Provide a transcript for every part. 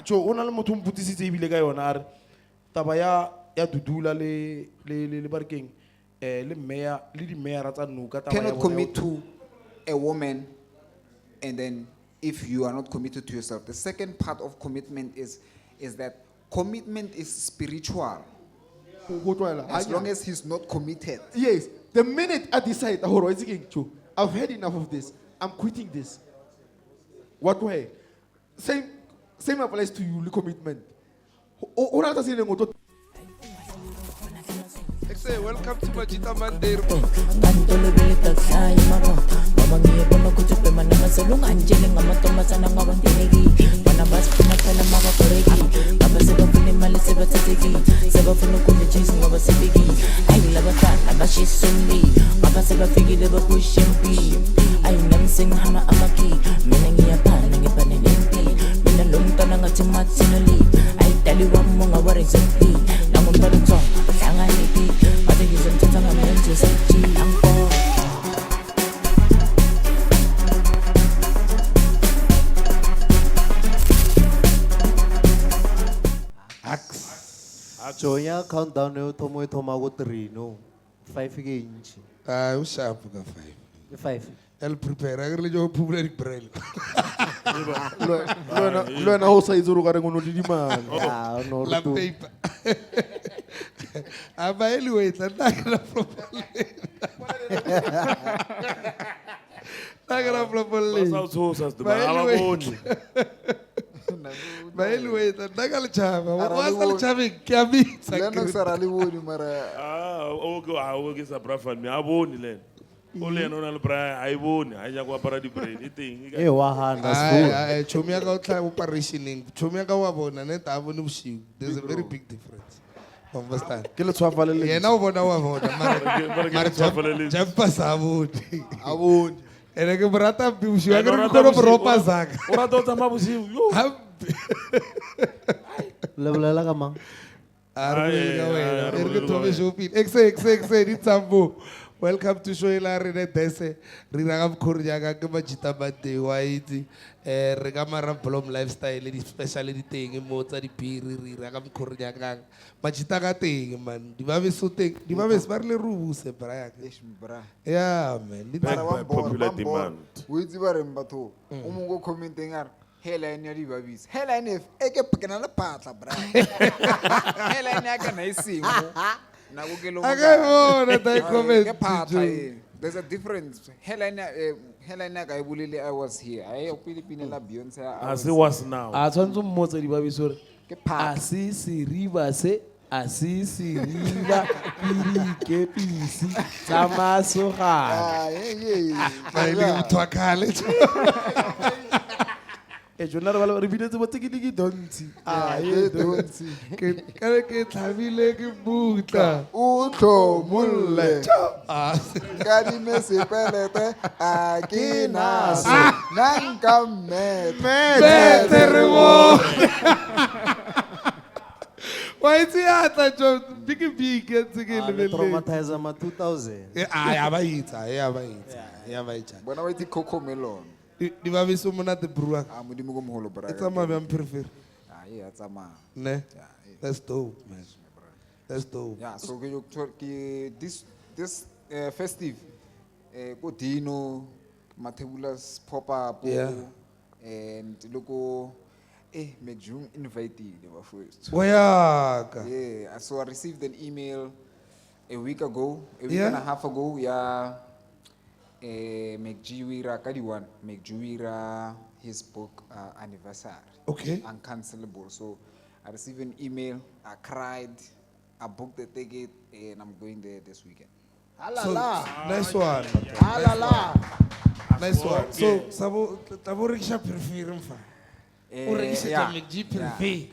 jo ona le motho mputisitse ebile ka yona a re taba ya dudula le barkeng le meya le di meya tsa nuka taba ya Cannot commit to a woman, and then if you are not committed to yourself. The second part of commitment is that commitment is spiritual. As long as he's not committed. Yes, the minute I decide, I've had enough of this, I'm quitting this. What way? Same applies to you, the commitment. Welcome to Majita Monday. Joya countdown no tomo tomago 3 no 5 inch. Ah, usap ka 5. 5. El prepare agre jo public braille. Lo na ho sa izuru ka rengono di mali. Ah, no. La paper. Abaeli wait, nakala properly. Nakala properly. Basa uthosa Sdomane ababoni. Baeli wait, nakala chava. Wasa chava kiami. Lennox arali woni mara. Okay sa brafan me aboni le. Ole no na le bra aiboni aja kwa para di brain iting. Eh wa handa Sfuba. Ai chomi ka utla operationing. Chomi ka wa bona ne ta bona busiu. There's a very big difference. Understand? Ke le tshwafalele. Yena o bona wa bona mara jampa sabudi. Aboni. Ene ke brata busiu ka re kono propa zaka. Ora to tama busiu. Lebelela ka mang? Welcome to Shoila Rene Dese. Riragam Kuryaga Majita Bate White. Regamara Blom lifestyle, especially thing in Mota di Piri, Riragam Kuryaga. Majita thing, man. Divavis so take Divavis Barley Rules, Brian. Yeah, man. Popular demand. With the Barimbato, Umungo commenting are. Hela ni ribavis. Hela ni eke pekena na pata bra. Hela ni aka na isingo. Na kugelo mo. There's a difference. Hela ni aka ibulile I was here. I opilipine la Beyonce. As it was now. A tshwantsho mmotsa ribavis hore ke phata. Asisi riba se asisi riba piri ke pisi tsamaso ga. Baile utwakale. Jonare ba re binetse botse ke donti. Donti. Ke thabile ke butla. Utlo mulle. Ka di me sepelete a ke naso. Nanka Mete rebo. Why is it jo big Le traumatizer ma 2000. Ya baita. Bona wa itse coco melon. Di va viso monate brua. Modimo go moholo bra. It's a ma bya prefer. Yeah, it's a ma. Ne? That's dope, man. That's dope. Yeah, so this festive go dino Matebulas pop up and logo make June invited first. Yeah, so I received an email a week and a half ago, make Jiwira Kadiwan, make Jiwira his book anniversary. Okay. Uncancelable. So I received an email, I cried, I booked the ticket, and I'm going there this weekend. So, nice one. Nice one. So, Sabo, Tabo Riksha prefer fa. Riksha make G prefer.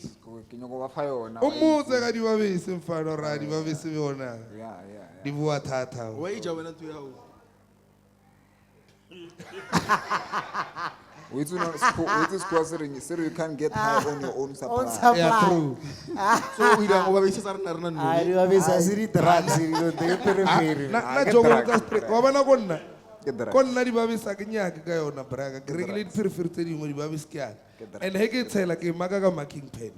Umuze ka diwa be se mfa no ra diwa be se bona. Yeah. Di bua thata. Wa ija wena tu yawo. Wait to squattering, so you can't get high on your own supply. Yeah, true. So we don't over bisa sarna no. Ari wa bisa siri drugs siri do te periferi. Na jogo ka street. Wa bana konna. ko nna dibabes a ke nyake ka yona braka ke rekile diphirifiri tse dingwe dibabes ke yaka and he ke tshela ke maka ka marking pen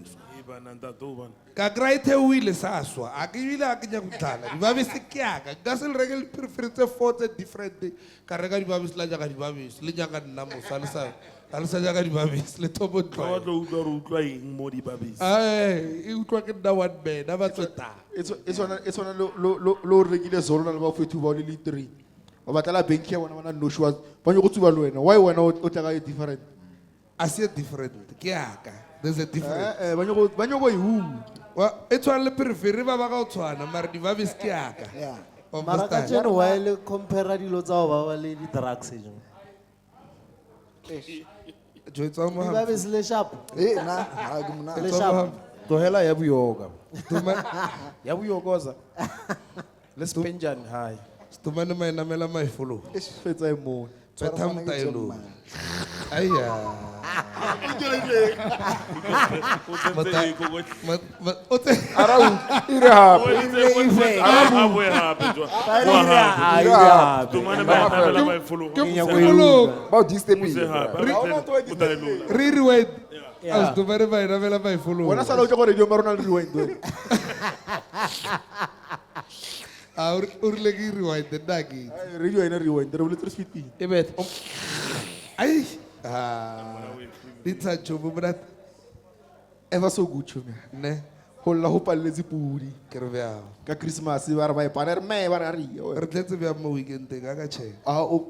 ka kry theoile sa swa a ke ebile a ke nya go tlala dibabes ke yaka ka se le reke diphirifiri tse 4 tse different ka reka dibabes la jaaka dibabes le jaaka nna mosa le sa jaaka dibabes le thobo tlwa e utlwa ke nna one man a ba tswetang It's on a low regular zone and about 2 volume 3. Obatala benki ya wana no shwa. Banyo go tsuba lo wena. Why wana o tla ga different? I see different ke yaka there's a difference Banyo go yu. wa e tshwana le periferi ba ba ka o tshwana mara dibabes ke yaka Mara ka tseno wa ile compare dilo tsa ba ba le di drugs e jeng. joitsa mo ha Dibabes le sharp. Na ha ke mona. Le sharp. Tohela ya buyoga. Ya buyogoza. Let's penjan high. Sdomane ma enamela my follow Fetsa e mo. betam tailo aya ote Ire hape. Ba di step. rewind as Sdomane ma enamela my follow Wana sala o tlo go radio marona rewind. urle ke rewind the dagi Radio ina rewind. Re bole 350. ebet ai ditsa jobo brat Ever so good chumi. ne Holla ho palletse pudi. ke re bja Ka Christmas ba re ba e paner me ba re re tletse bja mo weekend ka ka che Ah o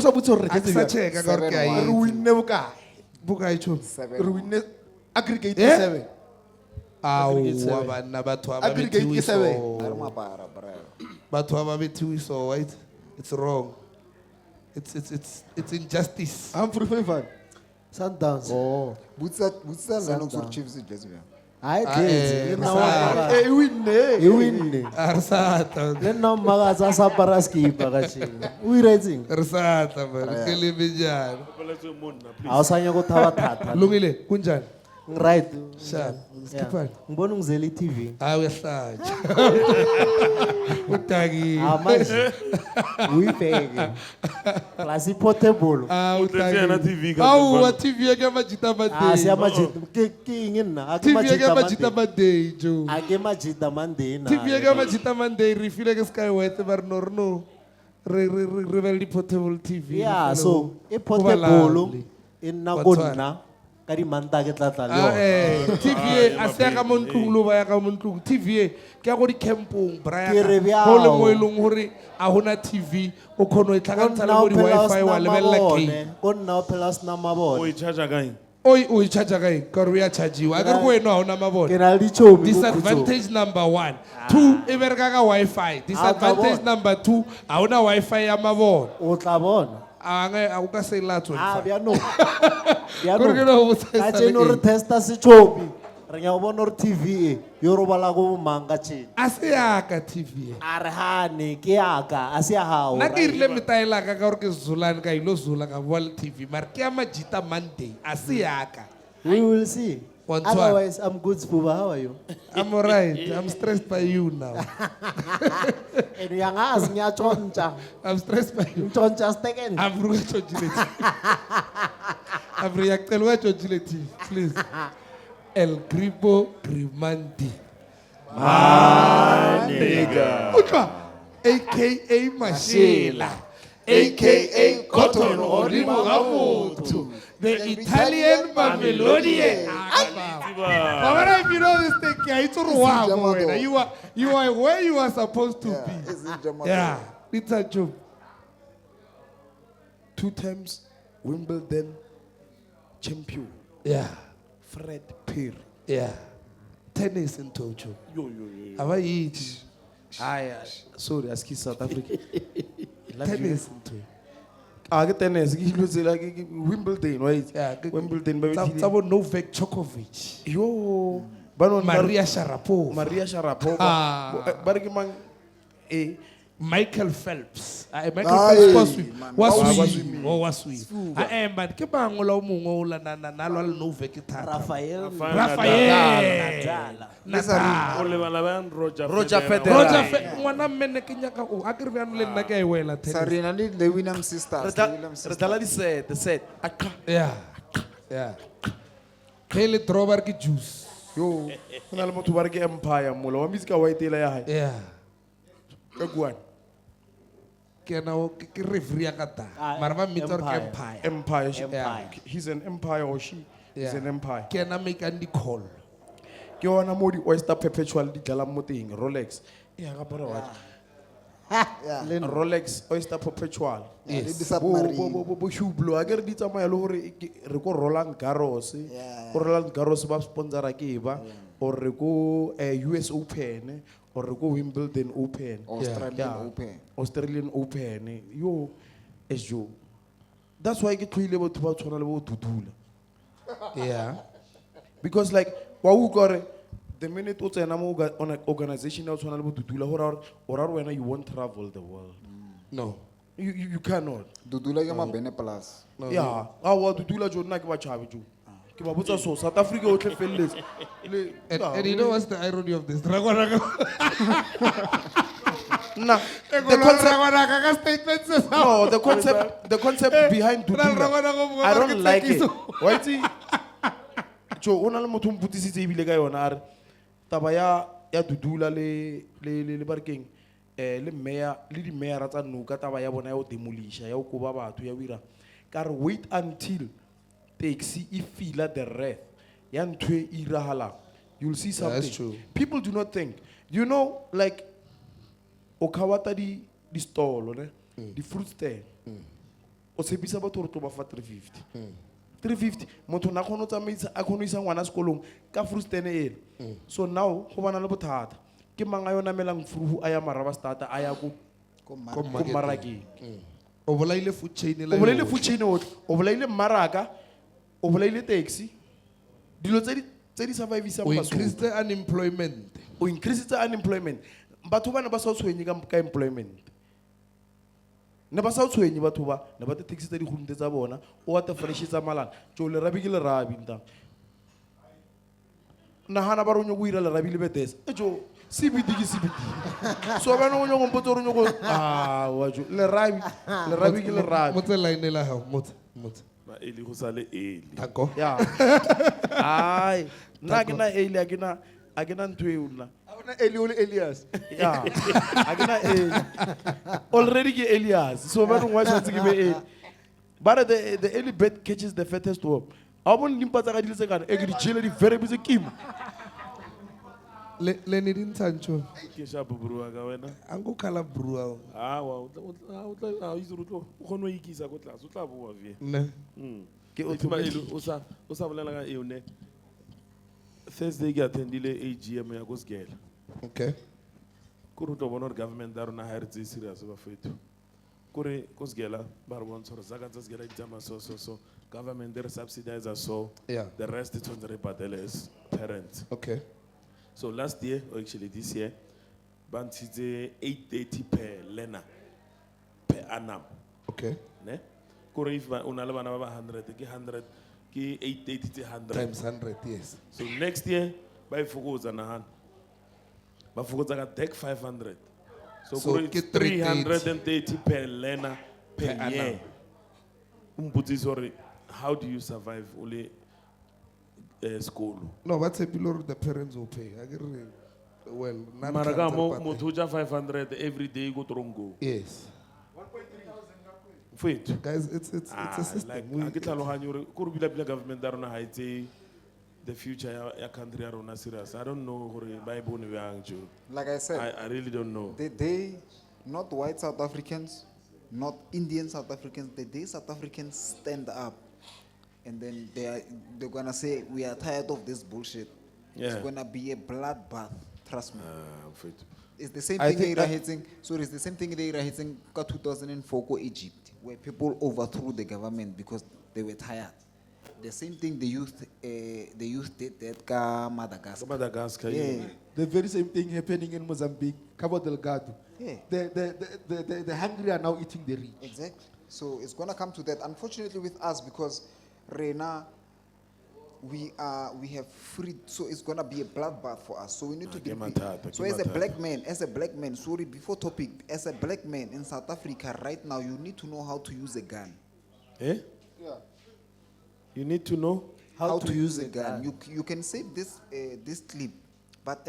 sa butse re a ke sa tletse. cheka ka re ke a Re winne boka. buka e cho Re winne aggregate Eh? 7. au wa bana batho ba Aggregate ke seven. Are mapara bra. batho ba bethu so right it's wrong it's injustice I'm for favor. Sundowns. Oh. Butsa Lennox or Chiefs just me. Ai Ah, detse. eh, E winne. E winne. arsata Le nna mmaga tsa sa para skipa ka tshela. O iretseng? arsata ba ke le bijana A o sanya go thaba thata. lungile kunjani Right. sharp skipani Ngibona ungizela i-TV. hayi uyahlatsha utaki Manje uyibheke. Plus i-portable. awu wa TV yake Majita Monday Siya Majita. Ke ngina. Ake TV yake Majita Majita Monday. Monday jo Ake Majita Monday na. TV yake Majita Monday re file ke sky white ba re no no re be le di-portable TV Yeah, re so go ba i-portable lovely. e nna Wa go tshwana. nna ka dimanta ke tla tla le yona. TV e a se ya ka mo ntlong lo ba ya ka mo ntlong TV e ke ya go di-campong braya Ke re go le mo e bjao. leng gore a gona TV o kgona go e Go tlhakantsha le nna mo o phela o di-Wi-Fi wa sena lebelela game mabone. Go nna o phela o sena mabone. oi o e charger kae ka re o ya chargiwa a ke re go wena ga ona mabone Ke na le dichomi ko khutsong. disadvantage number 1 2 e bereka ka Wi-Fi disadvantage bona. number 2 ga ona Wi-Fi ya mabone O tla bona. a o ka se latswe Bjano. Kore ke no go botsa Ka e sale tseno re eng? testa sechomi. Re nya go bona gore TV e yo robala go mang ka tsena. a se yaka TV e A re hane ke yaka a se ya hao. nna ke irile metaela ka gore ke zulane ka ilo zula ka boa le TV mara ke ya Majita Monday a se yaka We will see. Wa ntshwana. Otherwise, I'm good, Sfuba. How are you? I'm alright I'm stressed by you now And yangazi ngiyatshontsha. I'm stressed by you Ngitshontsha steken. Avruga chojile Avruga telwa chojile please El Gripo Grimandi Nigga Utwa aka Mashela aka Cotton Orimo Gamutu the Italian Mamelodian Baba, if you know this thing, it's you are where you are supposed to be. Yeah, it's a joke. 2 times Wimbledon champion. Yeah, Fred Perry. yeah. Tennis in Tocho. Have I eat Sorry, aski South Africa. tennis in Tocho? Ke tennis ke hilotse la ke Wimbledon right? Yeah, Wimbledon ba bethile. Tsabo Novak Djokovic, Yo, ba no Maria Sharapova. Maria Sharapova. Ah. Ba re ke mang Michael Phelps. Michael Aye, Phelps was swim. man. Was swim. Man, ke bang ola umungo ola na lo no ve ke thata. Rafael Rafael. O lebala bang Roger Federer. Roger ngwana mmene ke nyaka o a ke re bjang le nna ke a e wela tennis. Sarina le the Williams sisters. The Williams Re sisters. tala the set. Yeah. Hele drover ke juice. Yo, go na le motho ba re ke Empire mola wa music wa itela ya hae. Yeah. Ka kuana. Ke na o ke referee ya ka ta. Mara ba mitsa re ke Empire. Empire. Empire. He's an empire or she is an empire. Ke na make and call. Ke ona mo di Oyster Perpetual di dlala mo teng Rolex. Ya ga bona wa. Rolex Oyster Perpetual. Yes. Bo Hublot a ke re di tsamaya le gore re ko Roland Garros. Ko Roland Garros ba sponsora ke ba or re ko US Open or re ko Wimbledon Open. Australian Open. Australian Open. Yo es yo. That's why ke tlhoile batho ba tshwana le bo Dudula. Yeah. Because like wa u gore the minute o tsena mo on an organization ya tshwana le bo Dudula or wena you won't travel the world. No. You cannot. Dudula ke mabene plus. Yeah, wa Dudula jo nna ke ba chabe jo. Ke ba botsa so South Africa o tle felletse. And you know what's the irony of this? Nah, the concept behind Dudula, I don't like it. Why is it? Jo, ona le motho mputisitse ebile ka yona are taba ya Dudula le barkeng le meya le di meya tsa nuka taba ya bona ya o demolisha ya o koba batho ya wira ka re wait until taxi e feel the wrath ya ntwe irahala you'll see something. That's true. People do not think, you know, like okawata di stall ne di fruit stand o tshepisa batho re tlo ba fa 350 motho na khono tsamaisa a khono isa ngwana sekolong ka fruit stand e so now go bana le bothata ke manga yona melang fruhu aya maraba starter aya ko maraki O bolaile food chain o bolaile food chain o bolaile maraka o bolaile taxi dilo tse di survive sa We ba increase the unemployment. o increase the unemployment batho bana ba sa tshwenye ka employment ne ba sa tshwenye batho ba ne ba te taxi tse di gunte tsa bona o ata fresh tsa malana jo le rabi ke le rabi nta nahana ba ronyo go ira le rabi le betes jo CBD ke CBD so ba no nyo mpotso ronyo go wa jo le rabi ke le rabi Motse line la ha motse. ba eli go sale eli Tako. ya ai na ke na eli a ke na ntwe una Elias. yeah a ke na already ke Elias so ba no wa tshwatse ke be but the early bird catches the fattest worm a bon limpa tsa ga dile tse kana e ke di jele di very busy kim Le ni din Sancho. ke sha buburu ka wena Ango kala brua. wa o tla itse re tlo o kgone go ikisa ko tlase o tla boa vie Ne. ke o sa bolela ka eo ne Thursday ke attendile AGM ya ko Sgela Okay. ko re tlo bona gore government ya rona ha re tse serious ba fetho kore ko Sgela ba re bontsha gore zaka tsa Sgela di tsama so government they subsidize us so Yeah. the rest it's on the patele as parents. Okay. So last year, or actually this year, bantshitse 830 per learner per annum. Okay. Ne? Kore if una le bana ba 100 ke 100 ke 880 tse 100. Times 100, yes. So next year ba ifokotsa nahan. Ba fokotsa ka deck 500. So So kore ke it's 330 per learner per year. Umputsi sorry, how do you survive only school? No, what's a below the parents will pay. I get it. Well, not Maraga mo but- motuja 500 every day go trongo. Yes. Wait. Guys, it's a system. Like We- a ke tlhaloganye gore ko re bila government ya rona ha itse the future ya country ya rona serious. I don't know gore ba e bone bjang jo. Like I said, I really don't know. they not white South Africans, not Indian South Africans, the day South Africans stand up and then they're gonna say we are tired of this bullshit. Yeah. It's gonna be a bloodbath, trust me. Wait. It's the same I thing think they are that- hitting. Sorry, it's the same thing they are hitting 2004 ko Egypt, where people overthrew the government because they were tired. The same thing the youth did that ka Madagascar. Madagascar. Yeah, the very same thing happening in Mozambique, Cabo Delgado. Yeah. The hungry are now eating the rich. Exactly. So it's gonna come to that. Unfortunately, with us, because Rena, we have free, so it's gonna be a bloodbath for us. So we need to be. So as a black man, sorry, before topic, as a black man in South Africa right now, you need to know how to use a gun. Eh? Yeah. You need to know. How to use a gun. You can save this clip, but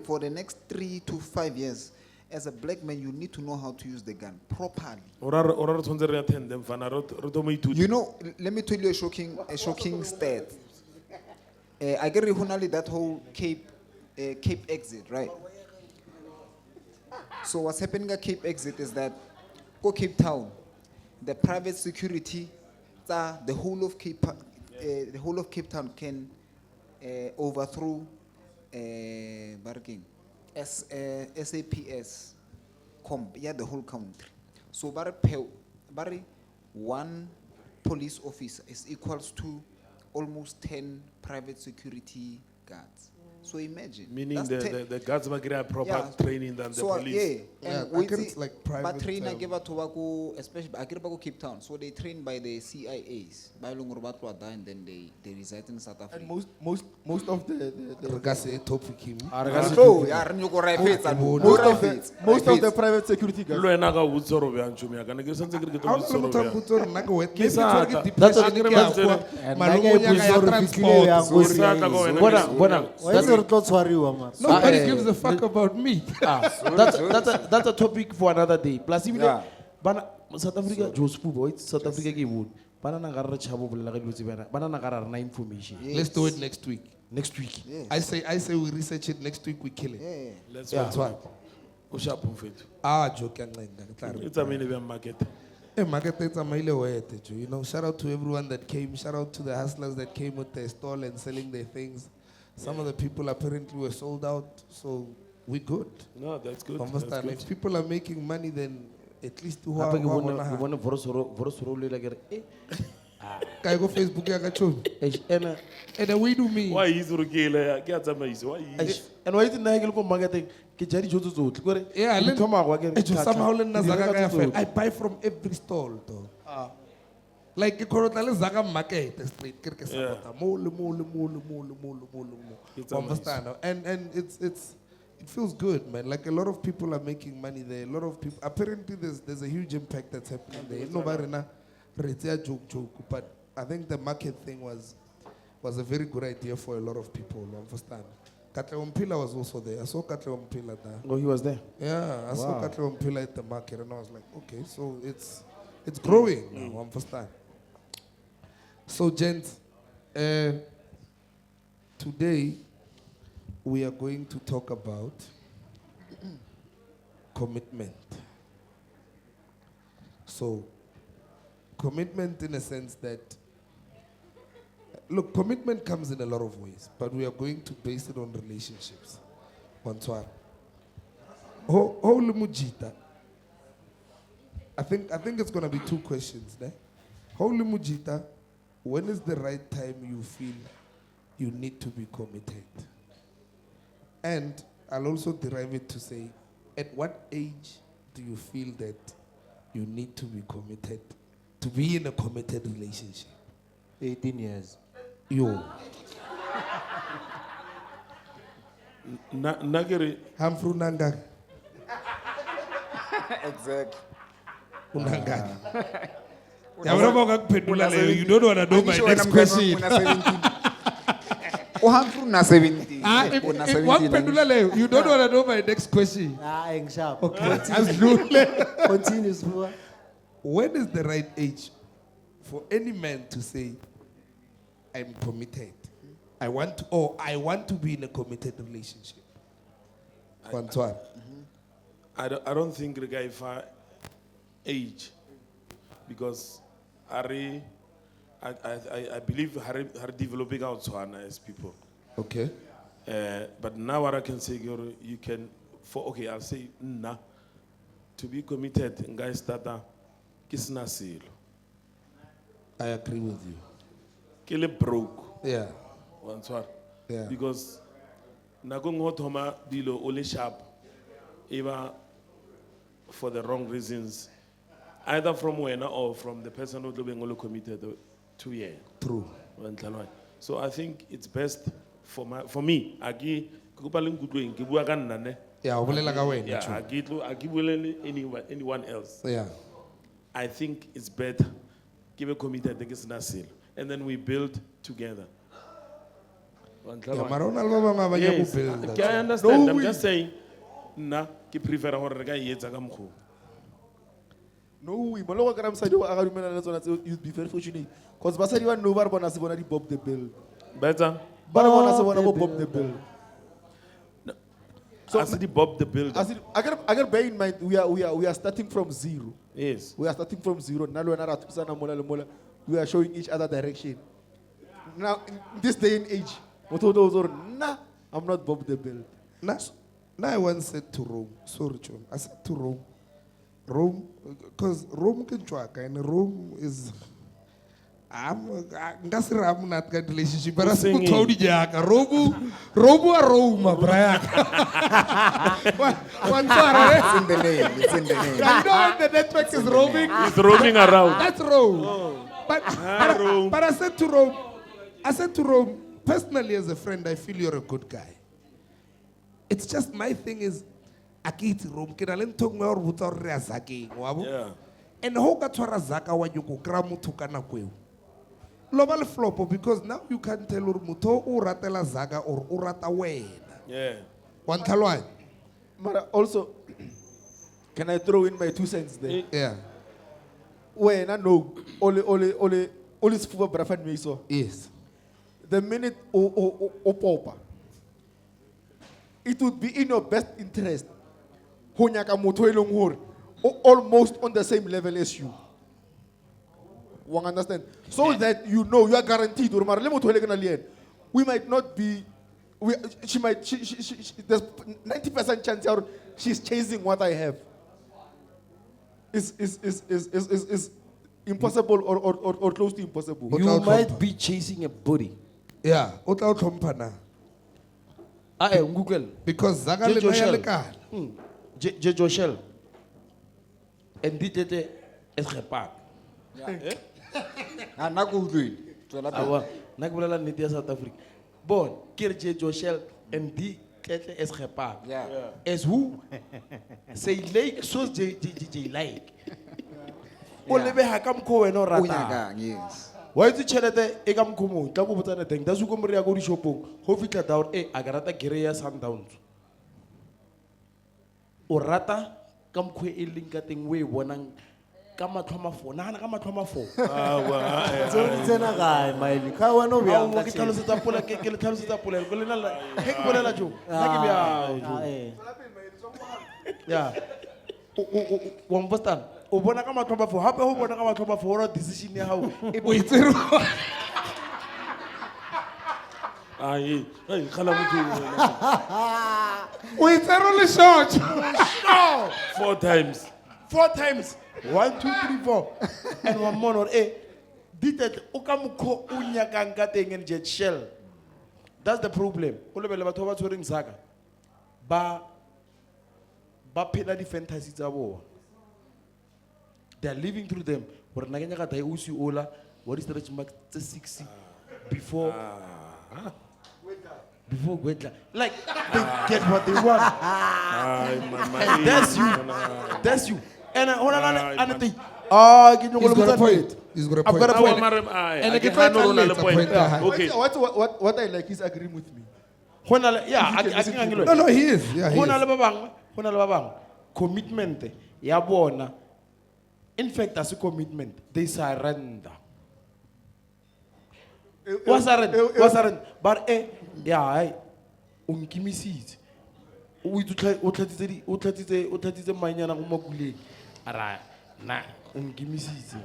for the next 3 to 5 years, as a black man, you need to know how to use the gun properly. You know, let me tell you a shocking stat. I get honestly that whole Cape exit, right? So what's happening at Cape exit is that go Cape Town, the private security, the whole of Cape Town can overthrow SAPS, the whole country. So one police officer is equals to almost 10 private security guards. So imagine. Meaning that's the guards will get proper training than the police. Yeah, and I guess it's like private. but train I give to especially I give Cape Town. So they train by the CIAs, by and then they reside in South Africa. And most of the most of the private security guys. Nobody gives a fuck about me. That's a topic for another day. Plus, even South Africa, Sfuba, South Africa gave wood. Banana information. Let's do it next week. Next week. Yes. I say we research it next week. We kill it. Yeah. Let's Yeah. That's why. joke It's a minimum market. Hey, market it's a mile away, you know. Shout out to everyone that came. Shout out to the hustlers that came with their stall and selling their things. Some of the people apparently were sold out, so we good. No, that's good. Understand? That's good. If people are making money, then at least who Apa are you want to vorosoro like Can I go Facebook? I got you. And then we do me. Why is Rugila? Get some easy. Why is and why didn't I go marketing? Kijari jojo zo. Yeah, somehow I buy from every stall though. Ah. Like Korotale Zaga market street, Yeah. mole. It's Understand? And it feels good, man. Like a lot of people are making money there. A lot of people apparently there's a huge impact that's happening there. Nobody na joke, but I think the market thing was a very good idea for a lot of people. Understand? Katle Mpila was also there. I saw Katle Mpila there. Oh, he was there. Yeah, I saw Katle Mpila at the market, and I was like, okay, so it's growing now. Understand? So, gents, today we are going to talk about commitment. So, commitment in a sense that, look, commitment comes in a lot of ways, but we are going to base it on relationships. Bonsoir. Holy Majita. I think it's going to be 2 questions there. Holy Majita, when is the right time you feel you need to be committed? And I'll also derive it to say, at what age do you feel that you need to be committed, to be in a committed relationship? 18 years. Yo. Nagiri. Hamfru Nanga. Exactly. Unanga. You don't want to know my next question. You don't want to know my next question. Sharp. Okay. Continue, Sfuba. When is the right age for any man to say, I'm committed? I want to be in a committed relationship. Antoine. I don't think the guy for age, because I believe are developing out as people. Okay. But now what I can say, you can I'll say to be committed, guys that kisna seal. I agree with you. Kill it broke. Yeah. Once what? Yeah. Because nakong ho thoma dilo o le sharp eba for the wrong reasons, either from wena or from the person who tlo beng o le committed to yena. True. Wa ntlhaloganya? So I think it's best for me, ke kopa le nkutlweng, ke bua ka nna ne. Yeah, o bolela ka wena, Yeah, true. ha ke bolele anyone else. Yeah. I think it's better give a committed ke sena selo, and then we build together. Wa Yeah, ntlhaloganya? mara hona le ba bangwe ba nyaka Yes, go builda. I understand. No, I'm just saying, nna ke prefer gore re ka e etsa ka mokgwa. No, we Moloko ka mosadi o a ga dumela le tsona tseo, you'd be very fortunate. Because basadi ba no ba re bona se bona di Bob the Bill. Better. Ba re bona se bona bo Bob the Bill. So as the Bob the Builder. I gotta bear in mind we are starting from zero. Yes. We are starting from zero. Now we are showing each other direction. Now in this day and age, nah, I'm not Bob the Bill. Now I once said to Rome, sorry, John. I said to Rome, because Rome can track, and Rome is. I'm not got relationship, but I said to Tony Jack, Robu Roma, Brian. One It's in the name. It's in the name. You know the network is roaming. It's roaming around. That's Rome. But I said to Rome, personally as a friend, I feel you're a good guy. It's just my thing is, akiti Rome, kinalen tong or buta reazaki, wabo. Yeah. And how got to razaka when you go gramu to kanakweu. Global flop because now you can tell muto uratela zaga or urata wena. Yeah. One talwan. But also, can I throw in my 2 cents there? Yeah. When I know ole Sfuba brafan me so. Yes. The minute o popa, it would be in your best interest. Honyaka moto elong hore, almost on the same level as you. One understand? So that you know you are guaranteed. We might not be. She there's 90% chance she's chasing what I have. Is impossible or close to impossible. You might be chasing a body. Yeah. Ota utompana. Google. Because zaga le nayaleka. Joshel. And did it as repak. Awa, nakubulala niti ya South Africa. Bon, kirje Joshel and di kete as repak. Yeah. As who? Say like so J like. O lebe ha ka mkho wena o rata. Unyakang, yes. Wa itse chelete e ka mkho mo tla go botsana teng da suko mri ya go di shopong go fitla down a ka rata gere ya Sundowns. O rata ka mkho e leng ka teng we bonang ka matlhoma fo nana ka matlhoma fo. So it's an guy, my ka wena o bya Ke tlhalosetsa pola ke le tlhalosetsa pola go lena la ke ke bolela jo nna ke bya ya o mbostan o bona ka matlhoma fo hape ho bona ka matlhoma fo ora decision ya hao e O itsero. Ai, khala motho. O itsero le short. 4 times. 4 times 1 2 3 4 and one more or did that o ka mokho o nyakang ka teng and jet shell. That's the problem. O lebele batho ba tshwereng saka ba phela di fantasy tsa bona. They are living through them. Gore na ke nyaka dai o si ola what is stretch mark tse 6 before Gwetla. Like they get what they want. And that's you. And another thing. He's got a point. He's got a I've got a point. point. And I can find a point. Okay. What I like is agreeing with me. Yeah, I think No, he is. Yeah, he Hona is. le ba bang. Commitment ya bona. In fact, as a commitment, they surrender. Was surrender. But yeah, unkimisitse. O tlatitse manyana go makuleng. Ara na unkimisitse.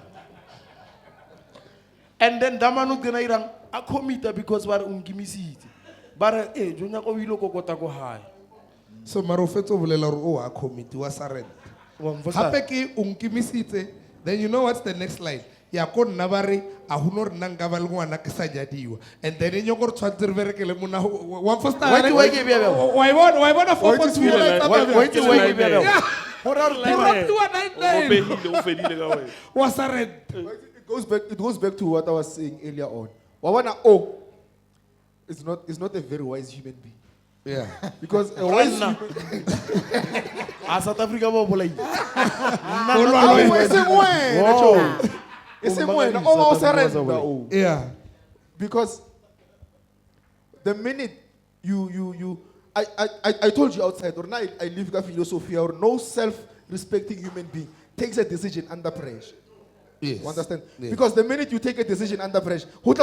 And then damanu gena irang a commit because ba unkimisitse. Ba jonya go ile kokota go hae. So marofetso bolela gore o a commit wa surrender. Hape ke unkimisitse. Then you know what's the next line? ya ko nna ba re a ho no re nna nka ba le ngwana ke sa nyadiwa and then e nyoko re tshwantse re berekele mona wa foster Wait, wa e bona 4.2 was a red. It goes back to what I was saying earlier on. Wawana O is not a very wise human being. Yeah. Because a wise human South Africa ba bolai. Yeah. Because the minute I told you outside, or now I live with philosophy, or no self-respecting human being takes a decision under pressure. Yes. You understand? Yes. Because the minute you take a decision under pressure, Hey,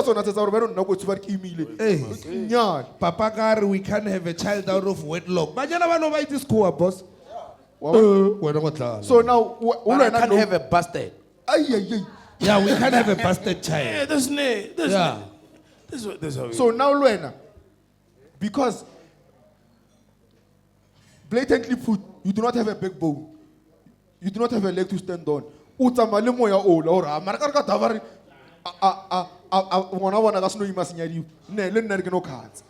Papa Gar, we can't have a child out of wedlock. But you never know why this school, boss. So now, But I can't have a bastard. Yeah, we can't have a bastard child. Yeah, that's how So now, Luena, because blatantly put, you do not have a backbone, you do not have a leg to stand on. Utamale moya ola ora maraka davari wana wana gasno imasinyari ne le nna ke no cards.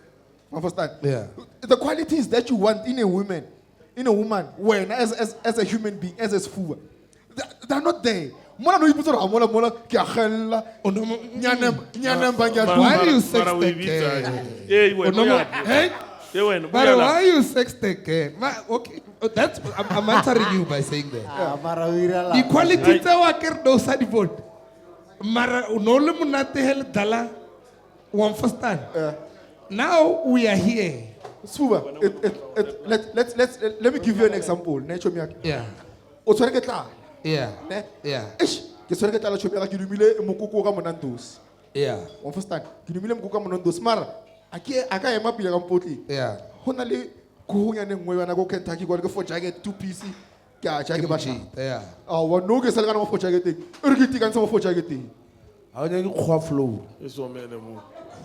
Understand? Yeah. The qualities that you want in a woman, when as a human being, as a Sfuba, they're not there. Why do you sex But why are you sex again? Okay, that's I'm answering you by saying that. The quality tsa wa ke do sa di vote. Mara no le monate hel dala one first time. Now we are here. Sfuba, let me give you an example. Yeah. O tshware ke tla. Yeah. Ne? Yeah. Eish, ke tshware ke tla chomi ka ke dumile mokoko ka monandos. Yeah. One first time. Ke dumile mokoko ka monandos mara aka ema pila ka mpotli. Yeah. Hona le kuhunya ne ngwe bana go Kentucky go ke for jacket 2 piece ke a jacket ba tshi. Yeah. Wa no ke sala kana mo for jacket e. Re ke tika ntse mo for jacket e. How do you go flow?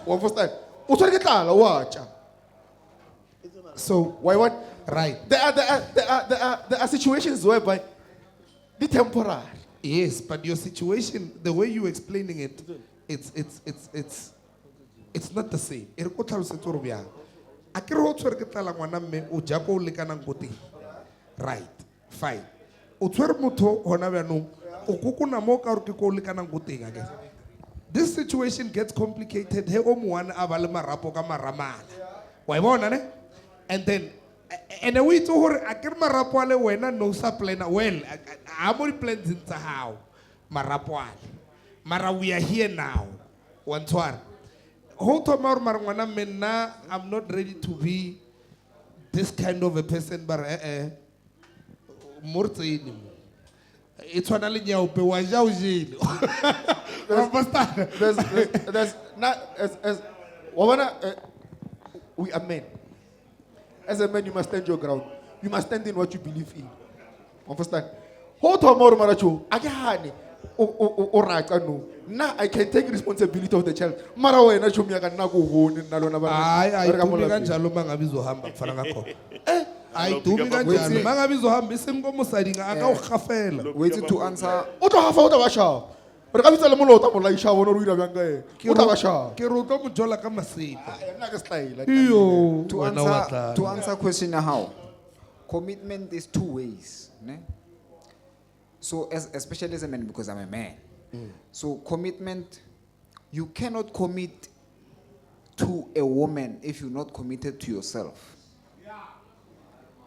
One first time. O tshware ke tla wa tja. So why what? Right. There are situations whereby the temporary. Yes, but your situation, the way you're explaining it, it's not the same. E re ko tlhalosetsa re bjang. A ke re ho tshwere ke tlala ngwana mme o ja ko le kana go teng. Right. Fine. O tshwere motho hona bjanong o kokona mo ka re ke ko le kana go teng again. This situation gets complicated. He o moana a ba le marapo ka maramana. Wa bona ne? And then and we to hore a ke marapo ale wena no sa plan well a mo di plans in tsa how marapo ale. Mara we are here now. One twar. Ho thoma hore mara ngwana mme nna I'm not ready to be this kind of a person but mortseni mo. E tshwana le nyaope wa ja o jele. There's not as we are men. As a man, you must stand your ground. You must stand in what you believe in. Understand? Hold on, more maracho. Agahani. Alright, I know. Now I can take responsibility of the child. Marawe na chumi aga na go hone na lona ba. Ai tumi kanjalo mangabizo hamba kufana ngakho. Ai tumi kanjalo mangabizo hamba isengo mosadinga aka o gafela. Wait to answer. O tla gafa o tla ba sha. Re ka bitsa le molota mo laisha bona ro ira bjang ka ene. O tla ba sha. Ke ro tlo mo jola ka masepa. Nna ke style. Iyo. To answer question how, commitment is two ways. Ne? So especially as a man, because I'm a man. So commitment, you cannot commit to a woman if you're not committed to yourself.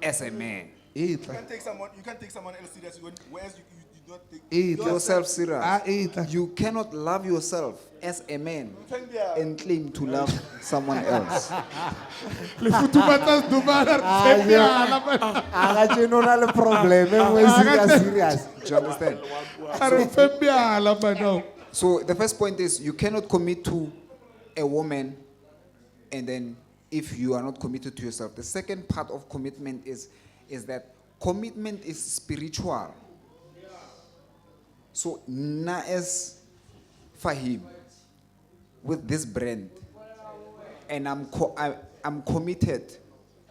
As a man. You can take someone else serious whereas you do not take yourself serious. You cannot love yourself as a man and claim to love someone else. Le futumatas dumara sepia Aga chino na le probleme we serious. Do you understand? So the first point is you cannot commit to a woman and then if you are not committed to yourself. The second part of commitment is that commitment is spiritual. So na as Fahim with this brand, and I'm committed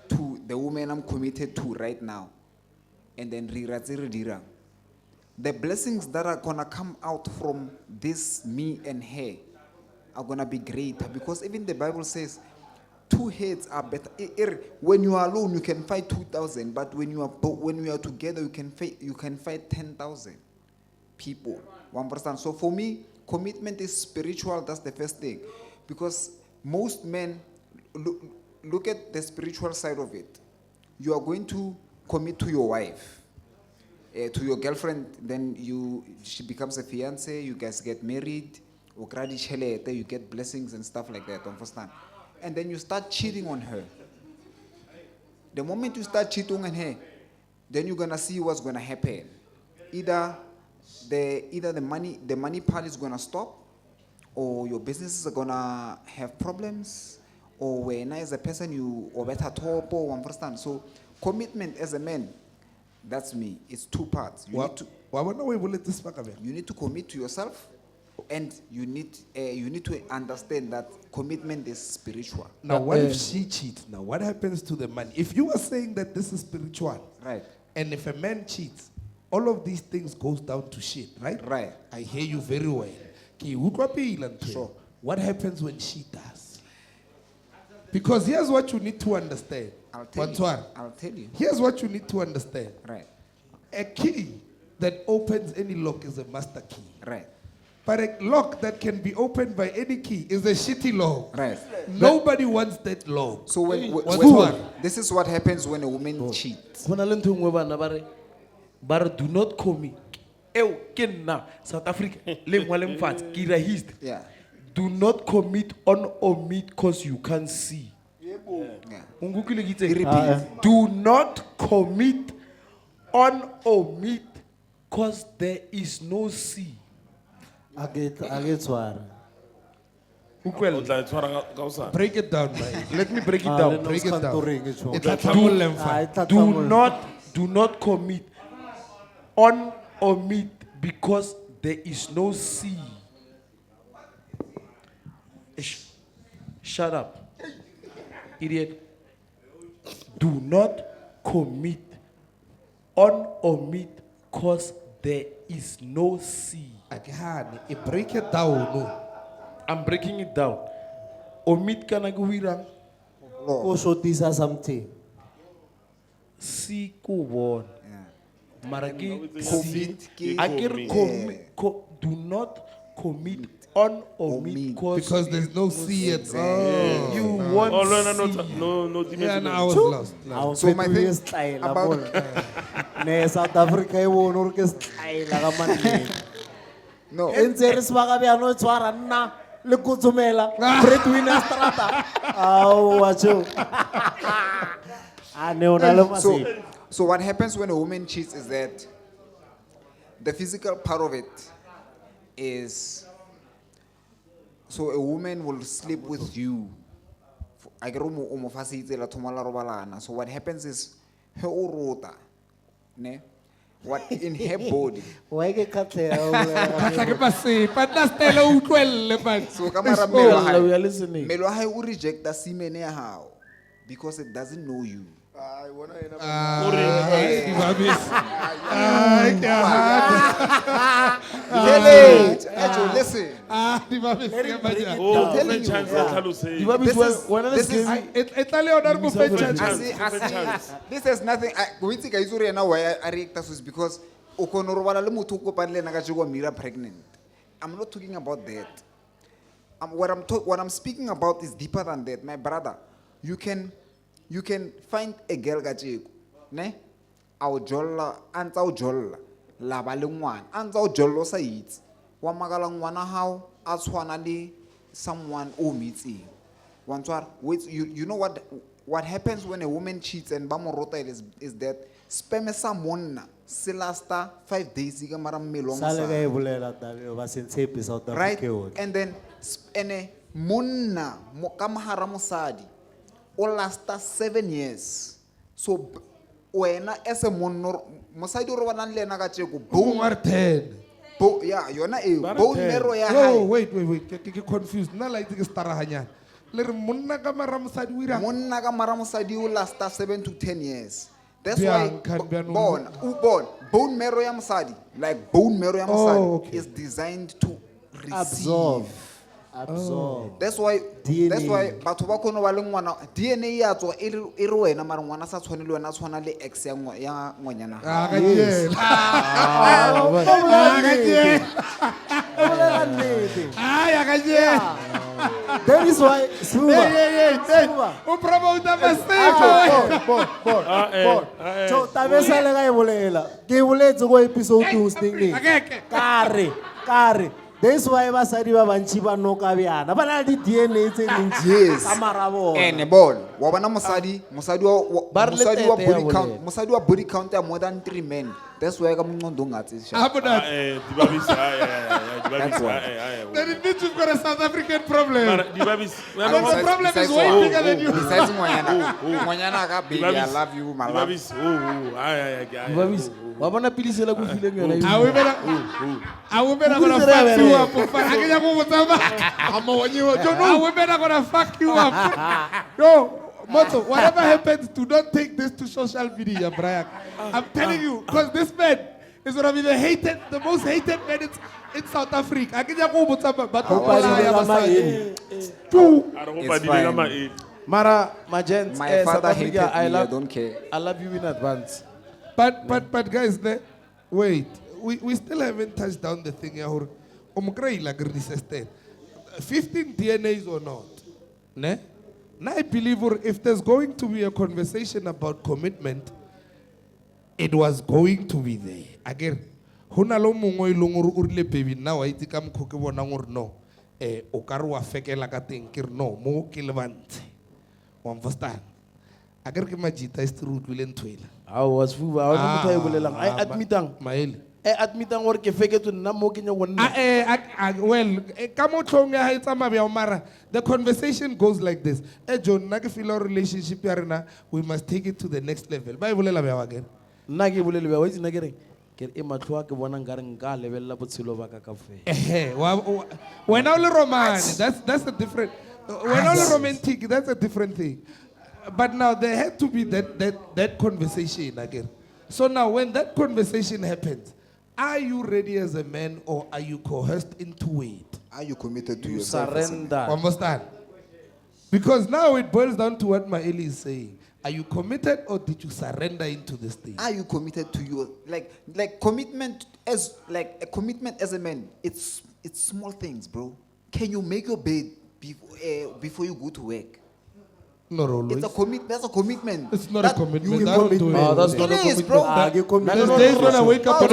to the woman I'm committed to right now, and then the blessings that are gonna come out from this me and her are gonna be greater, because even the Bible says 2 heads are better. When you are alone, you can fight 2,000, but when you are together, you can fight 10,000 people. You understand? So for me, commitment is spiritual. That's the first thing, because most men look at the spiritual side of it. You are going to commit to your wife, to your girlfriend, then she becomes a fiance. You guys get married, you get blessings and stuff like that. Understand? And then you start cheating on her. The moment you start cheating on her, then you're gonna see what's gonna happen. Either the money part is gonna stop, or your businesses are gonna have problems, or when as a person you or better top or understand. So commitment as a man, that's me. It's 2 parts. You need to commit to yourself, and you need to understand that commitment is spiritual. Now, what if she cheats? Now, what happens to the money? If you are saying that this is spiritual, right? And if a man cheats, all of these things goes down to shit, right? Right. I hear you very well. Sure. What happens when she does? Because here's what you need to understand. I'll tell you. Here's what you need to understand. Right. A key that opens any lock is a master key. Right. But a lock that can be opened by any key is a shitty lock. Right. Nobody wants that lock. So this is what happens when a woman cheats. Hona le ntho engwe bana ba re do not commit. Eo ke nna South Africa le ngwa le mfatshe ke ira history. Yeah. Do not commit on omit cause you can't see. Yeah. Ungukile ke itse. Do not commit on omit cause there is no see. I get swara. Break it down, man. Let me break it down. Break it down. Do not commit on omit because there is no see. Shut up, idiot. Do not commit on omit cause there is no see. Break it down. No. I'm breaking it down. Omit kana kuwirang Go shotisa something. si kubon. Yeah. Maraki Commit. do not commit on omit Because there's no C at all. you want No, Yeah, now I was lost. So my thing about ne South Africa e wona re ke style ga manne. no. Entse re swaga bya no tswara nna le kutsumela breadwinner strata. Aw wacho. Ah ne ona le masi. So what happens when a woman cheats is that the physical part of it is, so a woman will sleep with you. So what happens is her urota, ne? What in her body. Why ke katlea So kamara mmele wa hae o reject the semen ya hao because it doesn't know you. Listen. This has nothing. Because pregnant. I'm not talking about that. What I'm speaking about is deeper than that, my brother. You can find a girl gajiku, ne? Au jolla, anta au jolla, la balungwan, anta au jollo sa it. Wa magalangwana how aswanali someone who meets him. Wait, you know what happens when a woman cheats and bamorota is that spemesa monna silasta 5 days igamara melong sa. Right? And then ene monna kamahara mosadi. Or last 7 years. So when as a monor mosadi ro bana le na ka tsheko boom 10. Yeah, you're not a bone marrow ya high. high. Wait, get confused. Na like ke starahanya. Le re monna ka mara mosadi o ira. Monna ka mara mosadi o last 7 to 10 years. That's Bianca, why born bone marrow ya mosadi, like bone marrow ya mosadi, okay. is designed to Absorb. receive. Absorb. That's why DNA. that's why batho ba kono ba le ngwana DNA ya tswa e re wena mara ngwana sa tshwane le wena tshwana le X ya ngwanyana. Ah, ka diela. Ah, ya ka diela. That is why Sfuba. Sfuba. O promote mistake. So tabesa le ga e bolela. Ke boletse go episode 2 sting. Kare. That's why basadi ba bantshi ba noka bjana. Ba na le DNA tse dintsi. Yes. Ka marabona. And ball. Wa bona mosadi wa Ba re le mosadi wa tete ya body count, bolela. mosadi wa body count ya more than 3 men. That's why ka mncondo ngatsi. Abuna. Dibabis, That's why. Then it means you've got a South African problem. Dibabis, The problem is way bigger than you. Besides ngwanyana ka baby, I love you, my love. Dibabis, Babis, wa bona pilisi la go fileng yona. Are we better gonna fuck you up? Akenya go botsa ama wanyiwa. Are we better gonna fuck you up? Yo, Moto, whatever happens, do not take this to social media, Brian. I'm telling you, because this man is gonna be the most hated man in South Africa. Akenya go botsa but It's fine. Mara, my gents, My South father hated Africa, me, I don't care. I love you in advance. But guys, wait, we still haven't touched down the thing here. 15 DNAs or not. Ne? Now I believe if there's going to be a conversation about commitment, it was going to be there. Again, honalo mongwe ilong gore o rile baby now I think I'm cooking bona gore no. O ka re wa fekela ka teng ke re no mo ke le bantse. Wa understand? Agar ke Majita is true utlwile ntwela. I was Sfuba, I was motho e bolelang. I admitang. Maele. E admitang gore ke feke to nna mo ke nya wonna. Well, ka mo tlhong ya hae tsamaya bja mara the conversation goes like this. John, nna ke feel our relationship ya rena we must take it to the next level. Ba e bolela bja wa kere. Nna ke bolele ba wetsi nna ke reng. Ke e matlho a ke bona nka re nka lebella botshelo ba ka fela. When I was romantic, that's a different. When I was romantic, that's a different thing. But now there had to be that conversation again. So now when that conversation happens, are you ready as a man or are you coerced into it? Are you committed to You yourself? as a man? surrender. Understand? Because now it boils down to what Maeli is saying. Are you committed or did you surrender into this thing? Are you committed to your commitment as a commitment as a man? It's small things, bro. Can you make your bed before you go to work? Not always. That's a commitment. It's not a commitment. I don't do it. That's not a It is, commitment. bro. There's days when I wake up and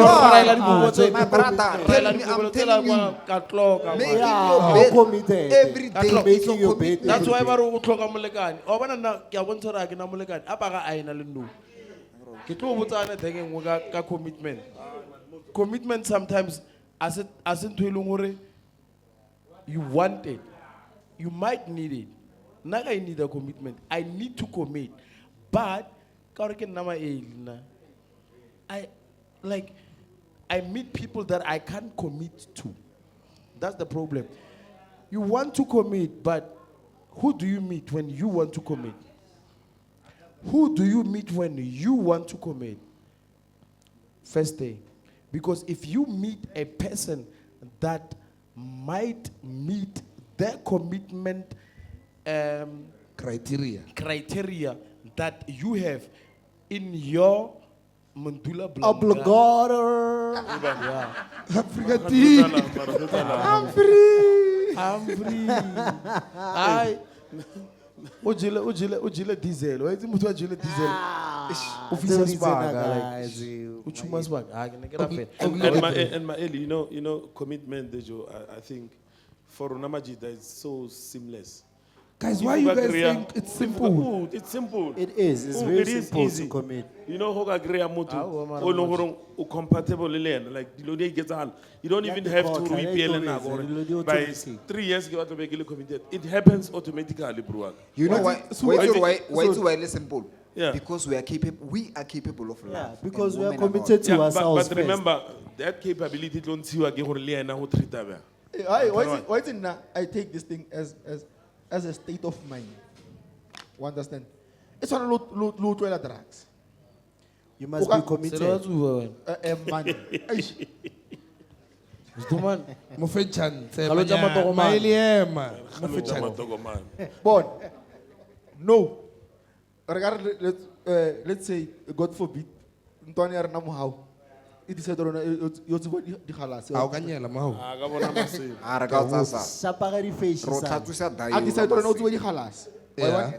My brother, I'm telling you, making your Yeah, bed committed. every day is a Making your bed. commitment. That's why ba re o tlhoka molekane. O bona nna ke a bontsha ra ke na molekane. A ba ga a ena le nno. Ke tlo botsana teng engwe ka commitment. Commitment sometimes as ntho e leng gore you want it. You might need it. Now I need a commitment. I need to commit. But I meet people that I can't commit to. That's the problem. You want to commit, but who do you meet when you want to commit? Who do you meet when you want to commit? First thing. Because if you meet a person that might meet their commitment criteria that you have in your Mandula Obligatory. Africa tea. I'm free. I ujile diesel. Why is it mutu ujile diesel? Officer Sbaga like uchuma Sbaga. And my Eli, you know, commitment, Dejo, I think for Majita it's so seamless. Guys, why you guys think it's simple? It's simple. It is. It's very simple easy to commit. You know how agree mutu o compatible like you don't even have to repeal by 3 years give to make committed. It happens automatically, bro. You know why? Why it's really simple? Yeah. Because we are capable of love. Yeah, because and we are women committed to ourselves. But remember, that capability don't see you again who treat them. Why is it now? I take this thing as a state of mind. You understand? It's on low drugs. You must be committed. Man. Eish. Sdomane, mo fe chance. Kalo tsa matogomane. Maeliema. Mo fe Kalo tsa chance. matogomane. Bon. No. Let's say, God forbid, Ntwani are Namuhao. It is said, you're the Halas. A o ka nyela mo. Ah, ka bona masimo. a re ka tsasa Shapa ka di-face, ro son. tlhatlosa I decided dayo not to the Halas. Yeah.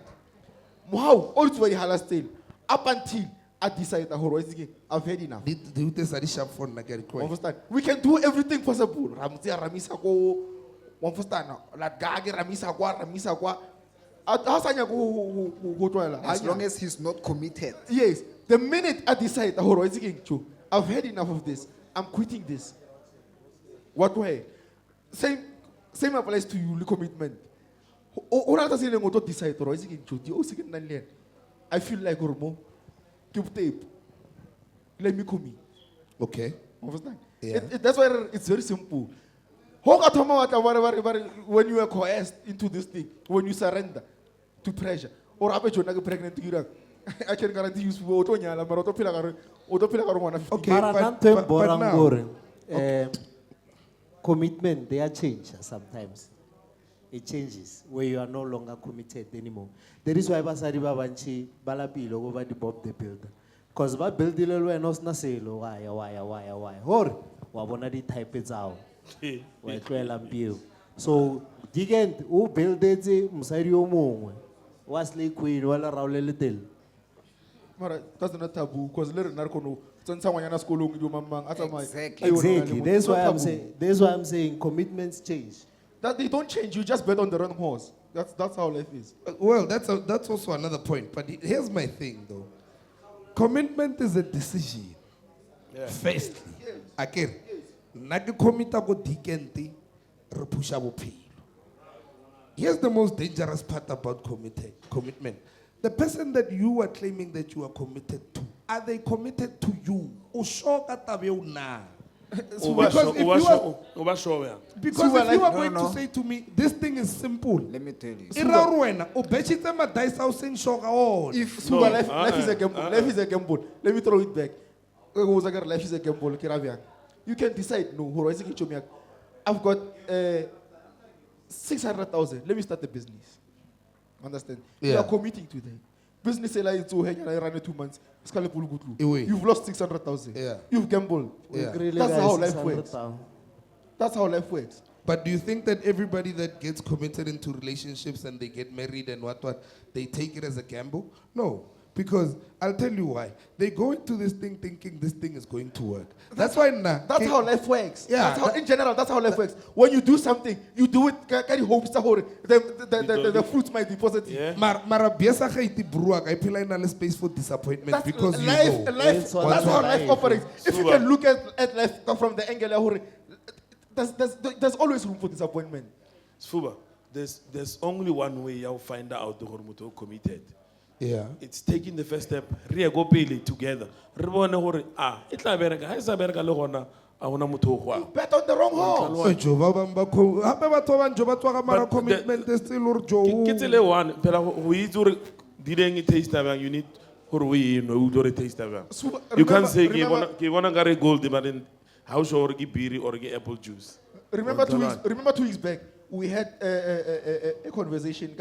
Muhao, all to the Halas still. Up until I decided I've had enough. Di ute sa di sharp phone na ke request. Understand? We can do everything possible. Ramisa ko, understand? Like Gagi Ramisa kwa. as long as he's not committed. Yes, the minute I decide I've had enough of this, I'm quitting this. What way? Same applies to you, the commitment. Decide, I feel like Ormo, keep tape. Let me commit. Okay. Understand? Yeah. That's why it's very simple. When you are coerced into this thing, when you surrender to pressure, or I bet you're not pregnant to you. I can guarantee you, Okay, Mara but nanto e borang now, gore, commitment, they are changed sometimes. It changes where you are no longer committed anymore. That is why basadi ba bantshi ba lapile go ba di Bob the Builder. Because ba buildile le wena o sna selo why. Hore wa bona di type tsao. Wa tloela Mpho. So digent o buildetse mosadi o mongwe. Wa slay queen wa la raule le tel. Mara, that's not taboo because later narkono. Exactly. That's why I'm saying commitments change. That they don't change. You just bet on the wrong horse. That's how life is. Well, that's also another point. But here's my thing, though. Commitment is a decision. Yeah. Firstly, again, nake commita go dikenti re pusha bophelo. Here's the most dangerous part about commitment. The person that you are claiming that you are committed to, are they committed to you? Because if you are going to say to me, this thing is simple. Let me tell you. If Sfuba, life is a gamble. Life is a gamble. Let me throw it back. Life is a gamble. You can decide. No, I've got 600,000. Let me start a business. Understand? You Yeah. are committing to that. Business I run 2 months. Away. You've lost 600,000. Yeah. You've gambled. Yeah. That's how life works. That's how life works. But do you think that everybody that gets committed into relationships and they get married and what, they take it as a gamble? No. Because I'll tell you why. They go into this thing thinking this thing is going to work. That's why That's how life works. Yeah, That's how, in general, that's how life works. When you do something, you do it, carry hopes that the fruits might be positive. Yeah. Mara biasa ga iti bruak I feel like space for disappointment That's because life, you know. that's how life operates. If you can look at life from the angle, there's always room for disappointment. Sfuba, there's only one way you'll find out the Hormuto committed. Yeah. It's taking the first step. Re go pele together. Re bone hore e tla bereka, ha e sa bereka le gona a hona motho o gwa. Bet on the wrong horse. Joe ba hape batho ba njo ba tswa ka mara But commitment is still or Joe. Ke tsele one, phela go itse hore dileng e taste bang, you need hore we know o do taste bang. You can't say ke bona ka re gold but then how sure ke beer or ke apple juice. Remember 2 weeks back, we had a conversation.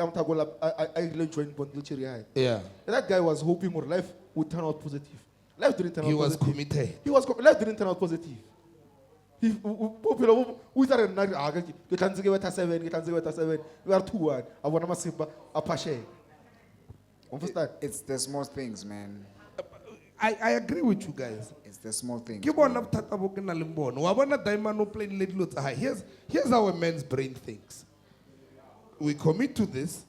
Yeah. That guy was hoping more life would turn out positive. Life didn't turn out He was positive. committed. Life didn't turn out positive. We started we are 2-1. I want to masimba a pashe. Understand? It's the small things, man. I agree with you guys. It's the small things. Ke bona bothata bo ke na le bona. Wa bona diamond o plane le dilo tsa hae. Here's how a man's brain thinks. We commit to this,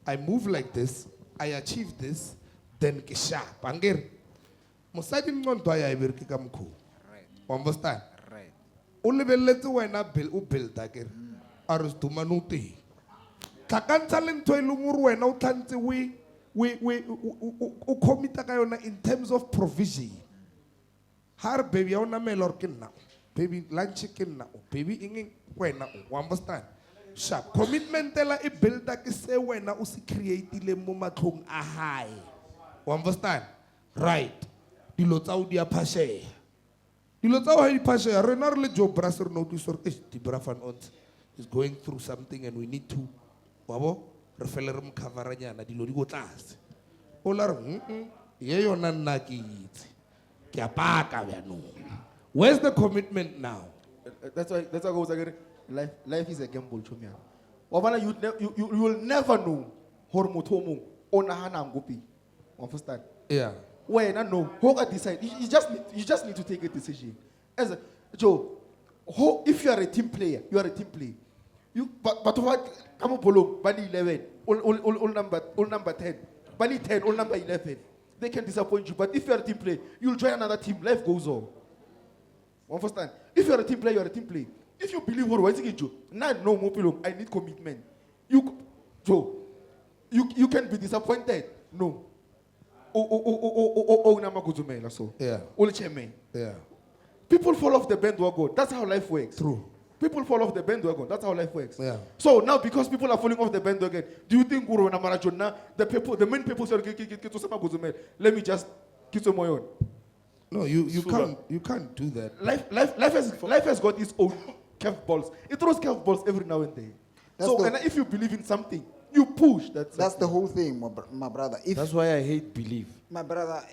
I move like this, I achieve this, then ke sharp. Angere. Mosadi nqondo ya ibereke ka mkho. Right, Wa understand? right. O lebelletse wena o build akere. A re Sdomane o teng. Tlakantsha le ntho e leng hore wena o tlantse we commit ka yona in terms of provision. Har baby ya ona mela or ke nna. Baby lunch ke nna. Baby ing wena o understand? Sharp. Commitment ela e builda ke se wena o se createile mo matlong a hae. You understand? Right. dilo tsa o di a phasheya. Dilo tsa o ha di phasheya, rena re le Joe Brass re notice hore di bra van ons is going through something and we need to wabo re fele re mcoveranyana dilo di go tlase. O la re ye yona nna ke itse. Ke a paka byanong. Where's the commitment now? That's why I was like, life is a gamble, Chomia. Wabana, you will never know how motho mong o nahana ngopi. Understand? Yeah. When I know, how I decide. You just need to take a decision. As a Joe, if you are a team player, you are a team player. But what? Come on, Blom, Bali 11, all number 10, Bali 10, all number 11. They can disappoint you. But if you are a team player, you'll join another team. Life goes on. Understand? If you are a team player, you are a team player. If you believe what I Joe, now no more Blom. I need commitment. Joe, you can be disappointed. No. So Yeah. Yeah. People fall off the bandwagon. That's how life works. True. People fall off the bandwagon. That's how life works. Yeah. So now, because people are falling off the bandwagon, do you think the main people say, let me just get some more on? No, you Sfuba. can't do that. Life has got its own curveballs. It throws curveballs every now and then. That's So, the- and if you believe in something, you push. That's the whole thing, my brother. If That's why I hate belief. my brother,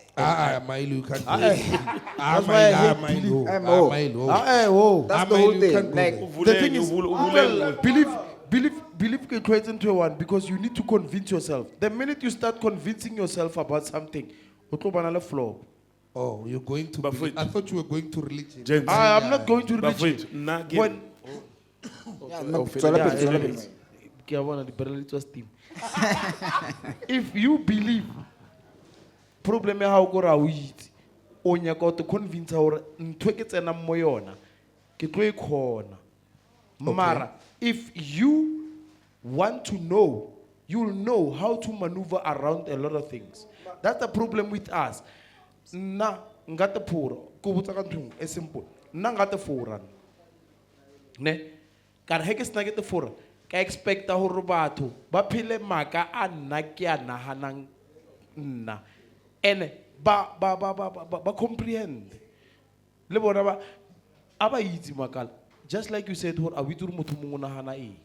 Milo, you can't do That's it. why I hate Milo. Milo. Milo. that's the Milo, whole you thing. can't go Like, there. The thing is, believe can create into one because you need to convince yourself. The minute you start convincing yourself about something, you go banana flow. Oh, you're going to. Bafowethu. I thought you were going to religion. Gents. I'm not going to Bafowethu, religion. nna ke- When yeah, no, Philip. tswela Yeah, pele, tswela anyways. pele. ke a bona di-barrel tsa steam. If you believe, problem ya hao ko ra o itse, o nyaka go te convince hore ntho e ke tsenang mo yona ke tlo e kgona. Mara if you want to know, you'll know how to maneuver around a lot of things. That's the problem with us. Nna ngate phora ko botsa ka ntho e simple. Nna ngate phora. Ne? Ka re he ke sena ke te phora, ka expecta hore batho ba phele maka a nna ke a nahanang nna. Ene ba comprehend. Le bona ba aba itse makala. Just like you said, hore a witse hore motho mongwe o nahana eng.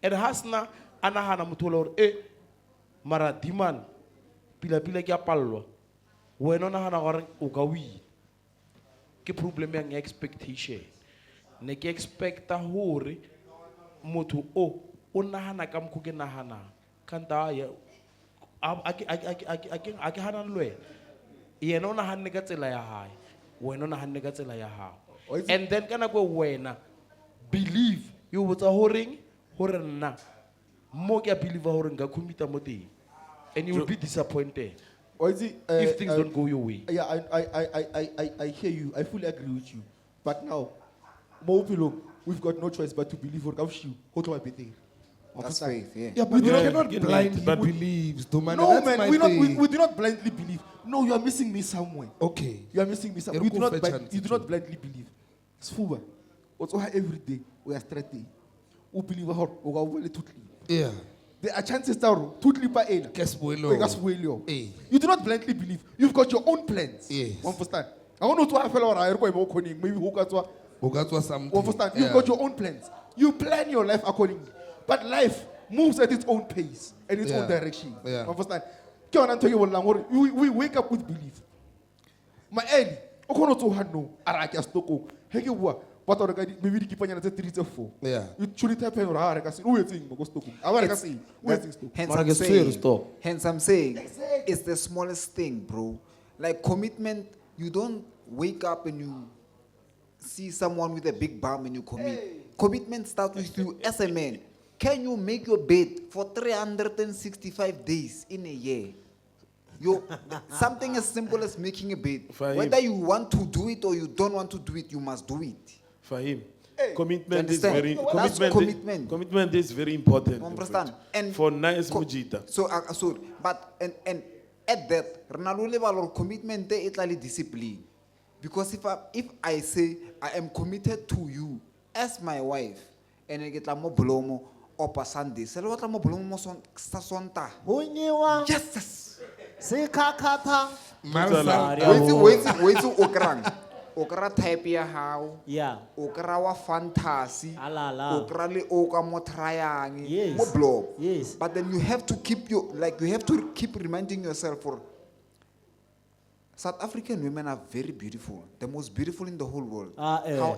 And hasna a nahana motho le hore mara diman pila ke a pallwa. Wena o nahana gore o ka win. Ke problem yang expectation. Ne ke expecta hore motho o nahana ka mokgo ke nahana. Kanta ya a ke hana le wena. Yena o nahanne ka tsela ya hae. Wena o nahanne ka tsela ya hao. And then kana go wena believe you botsa horeng hore nna mo ke a believe hore nka commita mo teng. And you will be disappointed if things don't go your way. Yeah, I hear you. I fully agree with you. But now, we've got no choice but to believe what you. That's faith, yeah. Yeah, but you Yeah, cannot get blindly it, but we- believe, Sdomane. No, That's man, my we thing. do not blindly believe. No, you are missing me somewhere. Okay. You are missing me somewhere. You're You do not, confident, you do not blindly believe. Sfuba, what's every day we are straight. We believe we are well totally. Yeah. There are chances that totally by ela. Guess what? Eh. You do not blindly believe. You've got your own plans. Yes. Understand? I want to have a maybe who got to That's something. understand. You've got your own plans. You plan your life accordingly. But life moves at its own pace and its own Yeah. direction. Yeah. Understand? We wake up with belief. My early, okono to hano, araki astoko. Heke bua, but maybe the keeper tse 3 tse 4. Yeah. You truly type in or araka o etseng mo go stoko. Awara see. O etseng stoko. Hence Mara I'm ke saying, stop. hence I'm saying, it's the smallest thing, bro. Like commitment, you don't wake up and you see someone with a big bum and you commit. Commitment starts with you as a man. Can you make your bed for 365 days in a year? Something as simple as making a bed. Fahim. Whether you want to do it or you don't want to do it, you must do it. For him, commitment is understand? very That's commitment. Commitment is very important. You understand? And for nice Majita. So, but and at that, Ronaldo level of commitment there is like discipline. Because if I say I am committed to you as my wife, and I get la mo Blomo or Sunday, se lo tla mo Blomo mo sa sonta. Ho nyewa. Yes. Se kakatang. Wait, okra type ya hao, Yeah. okra wa fantasy, Alala. okra le oka mo trying, Yes. mo Blom. Yes. But then you have to keep reminding yourself for South African women are very beautiful, the most beautiful in the whole world. However,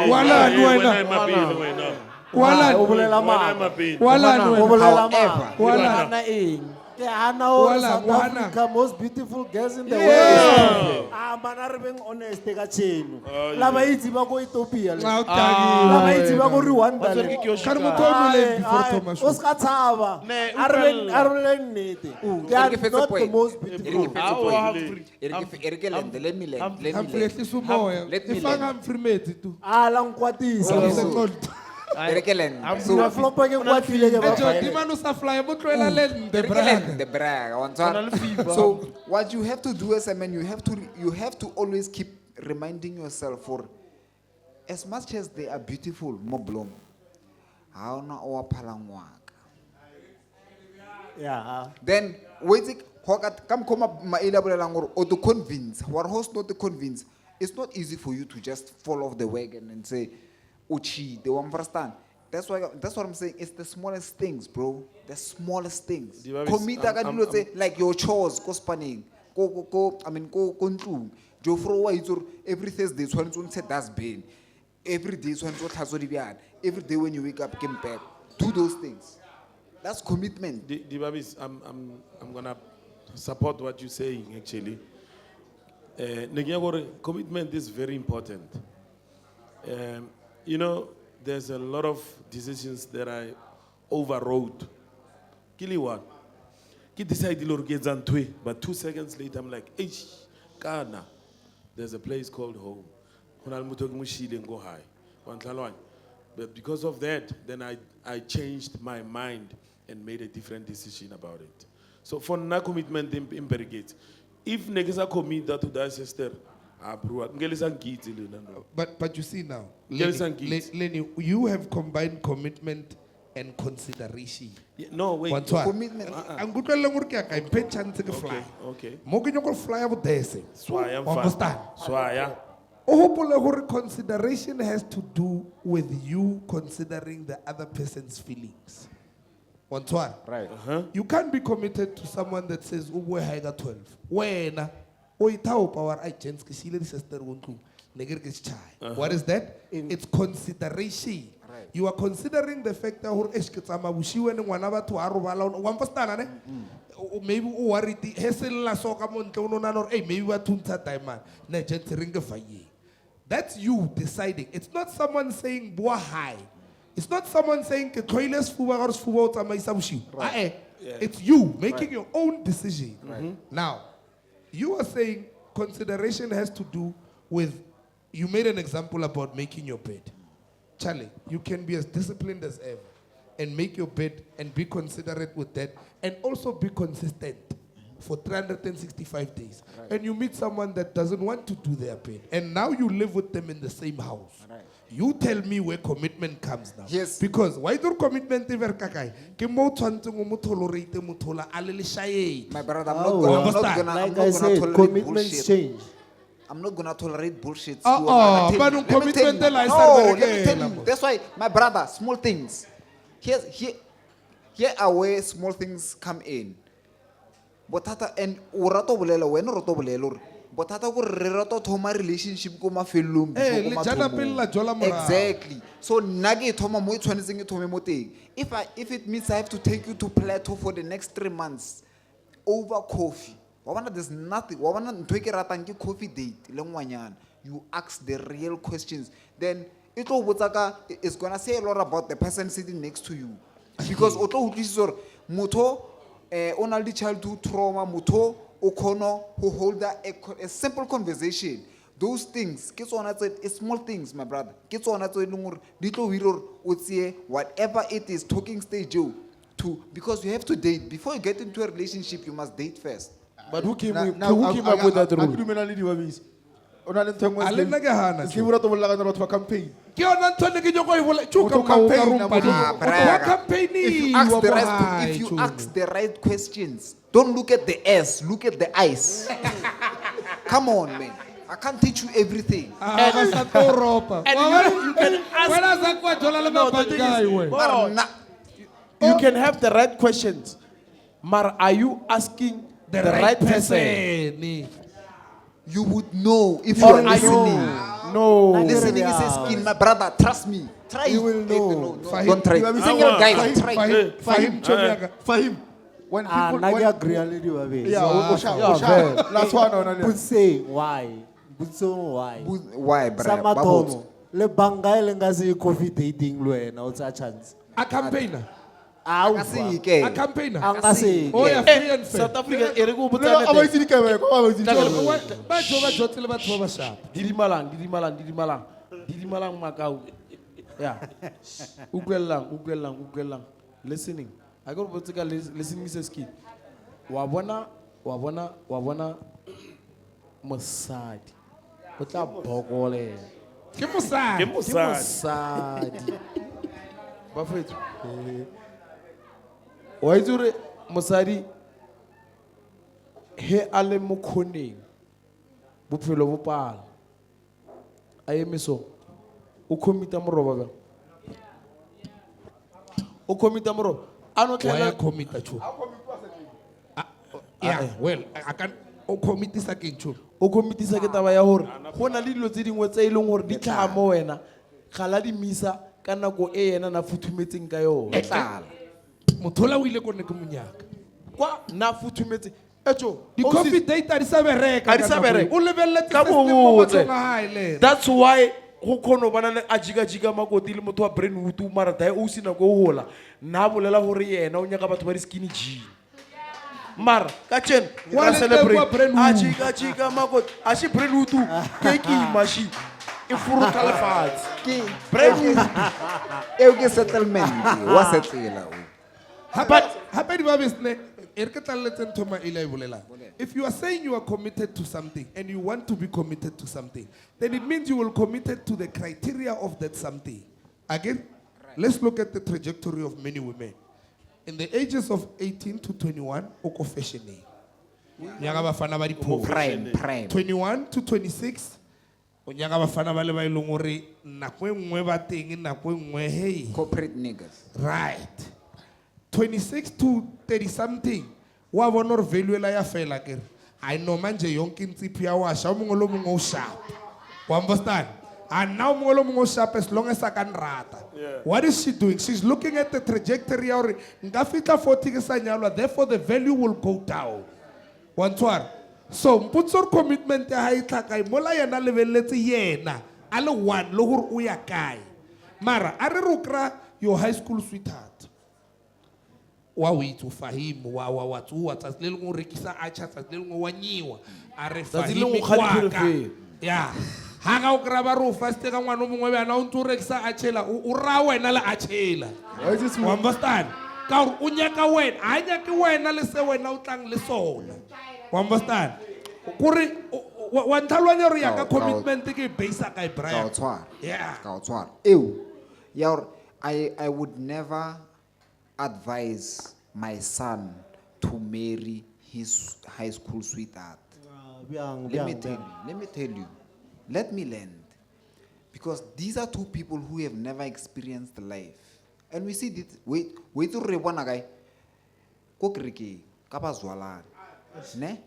Wala nuena. Wala Obolela Wala ma. mapedi. Wala nuena. Obolela However, ma. Wala. Hana eng. Ke hana all Wala, South wala. Africa most beautiful girls in the Yeah. world. Mana re beng honest ka chenu. La ba itse ba go Ethiopia le. Xa La utangile ba itse ba go wena. Rwanda Batswadi le. ke yo Ka re shika. motho o nweleng before Thomas. O ska tshaba. Ne, A re beng utlwella. nnete. They Ereke are fetse not the point. most beautiful. Ereke fetse Awa, point. Humphrey. Ereke land, let me land. Humphrey ehlisa umoya. Let me Ifanga land. Humphrey methi tu. Ala nkwatisa. Okay, Sa so- ngqondo. Ereke land. Una flopa ke kwatile ke ba Ejo faele. dimano sa fly mo tloela le the Ereke brag. land, the brag. I want to- Ona le fever. So what you have to do as a man, you have to always keep reminding yourself for as much as they are beautiful, mo Blom. Ha ona o aphalangwaka. Yeah. Then wait, come maila bolelang gore o to convince. What host not to convince? It's not easy for you to just fall off the wagon and say, "Uchi, they won't understand." That's what I'm saying. It's the smallest things, bro. The smallest things. Diwabis, Commit say like your chores, go spanning, go. I mean, go ntlong. Jo for wa itse every Thursday tshwanetse o ntshe dustbin. Every day tshwanetse o tlhatswe dibjana. Every day when you wake up, come back. Do those things. That's commitment. Dibabis, I'm gonna support what you're saying actually. Commitment is very important. You know, there's a lot of decisions that I overrode. Kili what? Ki decide but 2 seconds later I'm like, hey, Kana, there's a place called home. Go high. But because of that, then I changed my mind and made a different decision about it. So for na commitment in Bergate, if niggas commit that to that sister, But you see now, Yes, and kids. Lenny, you have combined commitment and consideration. no wait. Commitment. Ang kutlwela gore ke a ka iphe chance ke fly. Okay. Mo ke nyako fly ya bodese. Swaya Wa understand? Swaya. O hopole gore consideration has to do with you considering the other person's feelings. One. Right. You can't be committed to someone that says, "Oh, we're higher 12." Wena, o ithaopa wa ai gents ke sile di sister go ntlong. Ne ke re ke chai. What is that? It's consideration. Right. You are considering the fact that hore eske tsama bushiwe ne ngwana batho a robala wa mpostana ne. Maybe o worried hesella soka mo ntle o nona hore maybe wa thuntsa time ne gent ringe faye. That's you deciding. It's not someone saying boa high. It's not someone saying ke tloile Sfuba gore Sfuba o tsamaisa bushiwe. It's you making your own decision. Now, you are saying consideration has to do with, you made an example about making your bed. Charlie, you can be as disciplined as ever and make your bed and be considerate with that and also be consistent for 365 days. And you meet someone that doesn't want to do their bed and now you live with them in the same house. You tell me where commitment comes now. Yes. Because why do commitment ever kakai? Ke mo tshwantse go mo tolerate motho la a le leshaedi. My brother, Like I said, commitments change. I'm not gonna tolerate bullshit. But no commitment No, la let me tell you. That's why, my brother, small things. Here are where small things come in. Botata and urato bolela when roto bolelo. Botata go re rato thoma relationship ko mafelong Eh, before ko le jana mathomong. pele la jola morao. Exactly. So nage thoma mo tshwanetseng e thome mo teng. If it means I have to take you to Plateau for the next 3 months over coffee. Wabana there's nothing. Wabana ntwe ke ratang ke coffee date le ngwanyana. You ask the real questions. Then it is gonna say a lot about the person sitting next to you. Because otlo utlwisisa gore motho o na le childhood trauma, motho o kgona who hold that a simple conversation. Those things, ke tsona tse small things, my brother. Ke tsona tse leng gore di tlo hira gore o tsie whatever it is talking stage to, because you have to date before you get into a relationship. You must date first. But who came Now, up with that rule? Criminality wabis. o na le ntho e nngwe A le nna ke hana, Sgebi o rata ho bolela ka batho ba campaign. Ke yona ntho ne ke nyoko e bola. Tjo ka Motho mo ka campaign, rumpa di. motho- Wa campaign If you ask the right, if you ask the right questions, don't look at the S, look at the eyes. Come on, man. I can't teach you everything. And sa Europa. and you can ask- Wena za kwa jola le No, the mabad thing guy is- we. But na- You can have the right questions, but are you asking the right person? you would know if you Or are are you? listening. No. Listening is a skill, my brother. Trust me. Try You it. will know. No, don't try. You are missing Single out. guys, try it. Fahim chomiaka. Fahim. When Ah, people, na ke when, agree le di babedi. yeah, Yeah, Osha, very. last one on Putseng why? Putsong why? Why, Sa brother? mathomo le banga le nga se coffee dating le wena o tsa chance. A campaigner. Ah, I see, okay. A campaigner. anga se. Oh yeah, free and fair. South Africa, e re go botsa No, nnete. aba itse dikebeko, aba itse dikebeko. Ba jo ba jotse le batho ba ba sharp. Didimalang makau. Yeah. Ukwellang. Listening. I got to take a listening skill. Wabona mosadi. O tla bogole. Ke mosadi. Ke Ke mosadi. mosadi. Bafethu. Wa itse hore mosadi he a le mo khoneng bophelo bo pala a emiso o commita moroba ba o commita moroba a no Why tlela commit cho? Yeah, well, I can o commit sa ke cho. o commitisa ke taba ya hore go na le dilo tse dingwe tse e leng gore di tlhaga mo wena ga la di misa ka nako e yena na futhumetseng ka yona Mothola o ile ko ne ke monyaka. kwa na futhumetse echo Di coffee date a di sa bereka. A di sa bereka. O lebelletse Ka system mo botse. bathong a hae le. That's why go khono bana le a jika makoti le motho wa Brainwood o mara dae o sina go hola na bolela hore yena o nyaka batho ba di skinny jean mara ka chen Wa wa le celebrate teng wa Brainwood. a jika makoti a shi Brainwood ke ki mashi e furuta le fatshe Brainwood Euke settlement. Wa setela. Happy ba business. E re ke tlaletse ntho ma ile a e bolela. If you are saying you are committed to something and you want to be committed to something, then it means you will committed to the criteria of that something. Again, let's look at the trajectory of many women. In the ages of 18 to 21, oko fashioning. Nyaka bafana ba diphofu. Prime. 21 to 26, o nyaka bafana ba le ba ileng hore nako e nngwe ba teng nako e nngwe hey. Corporate niggas. Right. 26 to 30 something. Wa bona re value la ya fela ke. I know manje yonke intsipho ya washa o mongwe lo mongwe o sharp. You understand? And now mongwe lo mongwe o sharp as long as I can rata. What is she doing? She's looking at the trajectory ya hore nka fitla 40 ke sa nyalwa, therefore the value will go down. Wantwara. So mputso commitment ya hae tlhakai mola yena lebelletse yena a le one le hore o ya kae. Mara a re rokra your high school sweetheart. Wa withu Fahim wa tsuwa tsatsi le lengwe o rekisa acha tsatsi le lengwe wa nyiwa a re Tsatsi le Fahim lengwe o kga kwaka. diphirifiri. Ya ha ga o kra ba ro fast ka ngwana o mongwe bana o ntse o rekisa achela o ra wena le achela. You understand? Ka gore o nyaka wena a nyake wena le se wena o tlang le sona. You understand? Kore wa nthalwanya re ya ka commitment ke base ka e Brian. Yeah. I would never advise my son to marry his high school sweetheart. Let me tell you. Let me land. Because these are two people who have never experienced life. And we see this. Wait to re bona guy. Ko krike ka ba zwalana. Ne?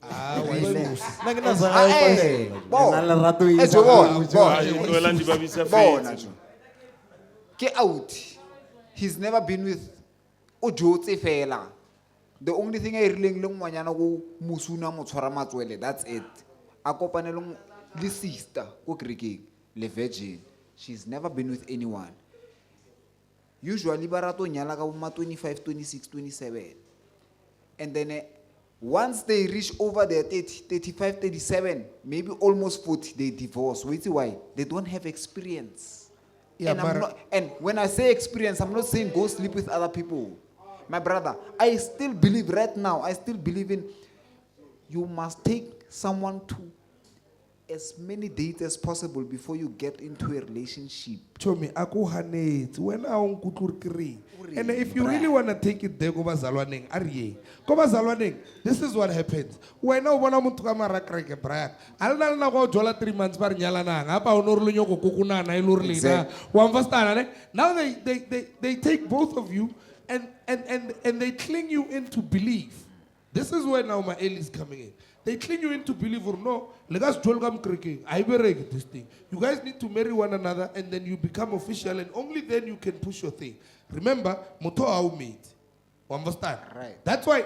na ke na sa Tlohelang di babisa Bona fetse. jo. Ke out. He's never been with o jotse fela. The only thing I rileng le ngwanyana go musuna mo tshwara matswele, that's it. A kopane le sister ko krikeng le virgin. She's never been with anyone. Usually barato nyala ka bo 25, 26, 27. And then once they reach over their 30, 35, 37, maybe almost 40, they divorce. Wait, why? They don't have experience. Yeah, And when I say experience, I'm not saying go sleep with other people. My brother, I still believe right now, I still believe in you must take someone to as many dates as possible before you get into a relationship. Chomi, aku hanetse, when I on kutur kiri. And if you really want to take it there, go bazalwaneng, ariye. Go bazalwaneng, this is what happens. When I want to come a kreke brag, I'll not go jola 3 months bar nyalana, apa onorlunyo kukuna na ilurlina. Now they take both of you and they cling you into belief. This is where now my L is coming in. They cling you into belief or no. Legas jolgam kreke. I bereg this thing. You guys need to marry one another and then you become official and only then you can push your thing. Remember, moto au mate. You understand? Right. That's why,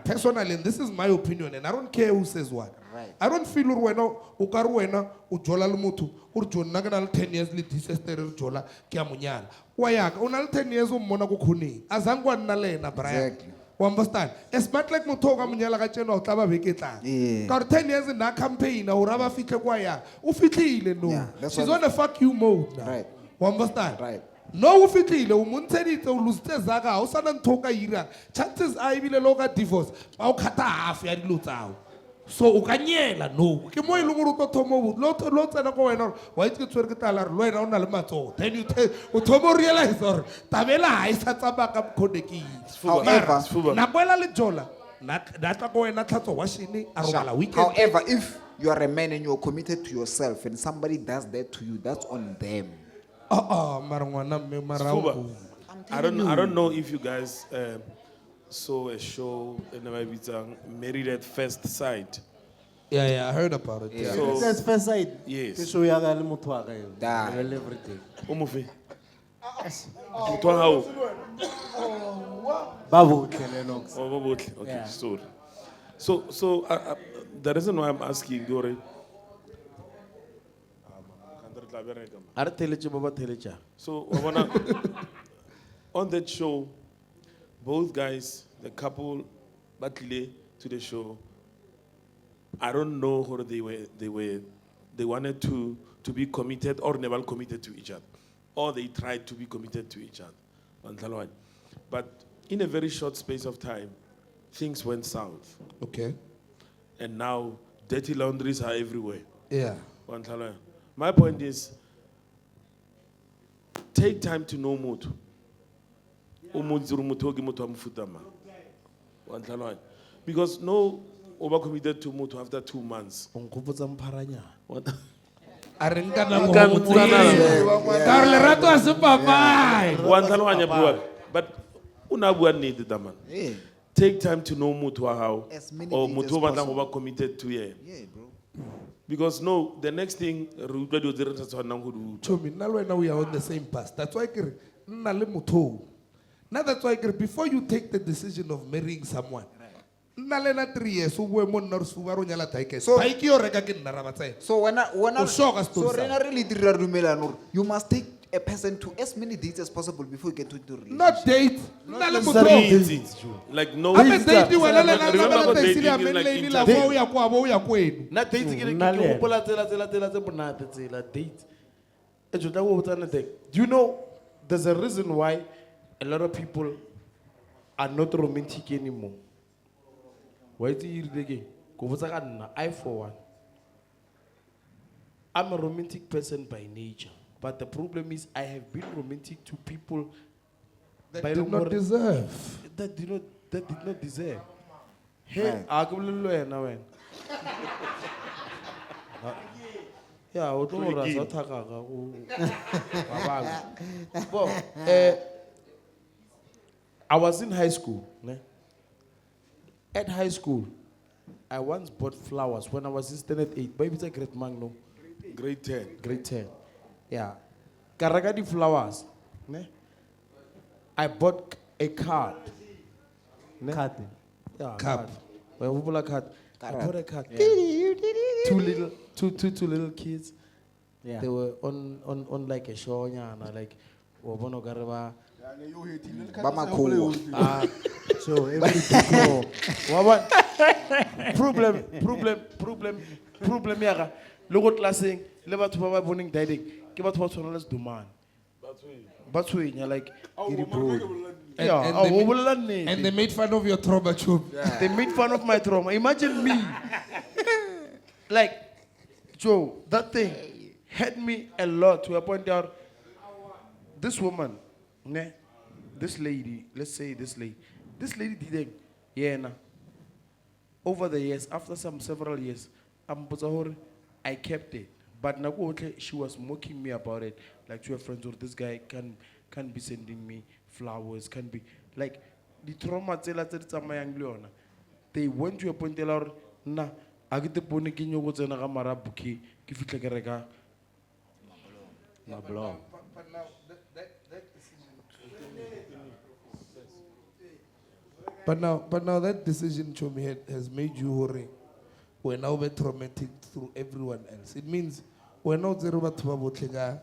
personally, and this is my opinion, and I don't care who says what. Right. I don't feel urwena, ukaruwena, ujola lumutu, urjona ganal 10 years li disester jola kia munyala. Wayaka, unal 10 years umona kukuni. Azangwa nalena, Brian. Exactly. You understand? It's not like mutoga munyala kacheno taba veketa. Yeah. Car 10 years in that campaign, uraba fike kwaya. Ufitile no. Yeah, that's She's what- on the fuck you mode now. Right. You understand? Right. No ufitile umunterite uluzite zaga awusana ntoka ira. Chances are ibile loka divorce. Awukata half ya dilo tsawo. So ukanyela no. Ke mo ilunguru to thomo lo tsena ko wena wa itse tswere ke tala re wena ona le matso. Then you thomo realize or tabela ha isa tsaba ka mkhondeki. However- Sfuba. Na kwela le jola. Na tla ko wena tlhatso wa shini a robala weekend. However, if you are a man and you're committed to yourself and somebody does that to you, that's on them. Mara ngwana mme mara Sfuba. o. I don't know if you guys saw a show in Majita, Married at First Sight. Yeah, I heard about it. Yeah. So- That's first side. Yes. Ke show ya ga le motho wa ka eo. Da. Well, everything. Umufi. Motho wa hao? Ba botle Lennox. Oh, ba botle. Okay, Yeah. sorry. So the reason why I'm asking, Dore. Are teleche baba telecha. So on that show, both guys, the couple, batlile to the show. I don't know how they wanted to be committed or never committed to each other, or they tried to be committed to each other. But in a very short space of time, things went south, Okay. and now dirty laundries are everywhere. Yeah. My point is, take time to know Mutu. Because no over committed to Mutu after 2 months. Onkopotsa mpharanya. A re nka nako Nka go nka tsena. Ka re lerato a se papai. But una bua nnete taman. Yeah. Take time to know Mutu wa hao. As many Or days as Mutu o batlang possible. go ba committed to ye. Yeah, bro. Because no, the next thing re utlwa dilo tse re sa tshwanelang go di utlwa. Chomi, nna le wena we are on the same path. That's why ke re nna le motho. Now that's why ke re before you take the decision of marrying someone, nna le na 3 years o bue mo nna re Sfuba ro nyala taike. So- Taike yo reka ke nna ra batsaya. So when O shoka story so sa. rena really dira dumelano, you must take a person to as many dates as possible before you get to the relationship. Not date. Nna le necessarily motho. dates, Joe. Like no. Ame date wena le nna Remember ba what la dating taxi ya is men like lady la internet. bo ya kwa bo ya kwenu. Na date ke Nna le yena. gopola tsela tse bonate tsela date. E jota go botsa nete. Do you know there's a reason why a lot of people are not romantic anymore? Why is it again? Go botsa ka nna, I for one. I'm a romantic person by nature, but the problem is I have been romantic to people That by did the not more- deserve. that did not deserve. Hey, Right. a go bolelwa yena wena. Yeah, o tlo ra sa thaka ga go ba ba. Bo, I was in high school, ne? At high school, I once bought flowers when I was in standard 8. Baby, it's a great man, no? Grade 10. Grade 10. Yeah. Karaka di flowers, ne? I bought a card. Ne? Card. Yeah, Cup. card. Well, who bought a card? I Card. bought a card. Two little kids. Yeah. They were on like a show, and like, Wabono Garaba. Bama cool. So every people. What? Problem, yaga. Look at last thing. Level to Baba Boning Daddy. Give out what on Sdomane. But we, you're like, yeah, And they made fun of your trauma, Chub. they made fun of my trauma. Imagine me. Like, Joe, that thing hurt me a lot to a point out this woman, ne, this lady, let's say this lady didn't, yeah, nah. Over the years, after several years, I kept it. But she was mocking me about it. Like to her friends, or this guy can be sending me flowers, can be like the trauma they went to a point where na agite pone ke nyo go tsena ga mara bouquet ke fitle ke reka Blom. But now that decision, Chomi, has made you worry. We're now very traumatic through everyone else. It means we're not zero but generalize.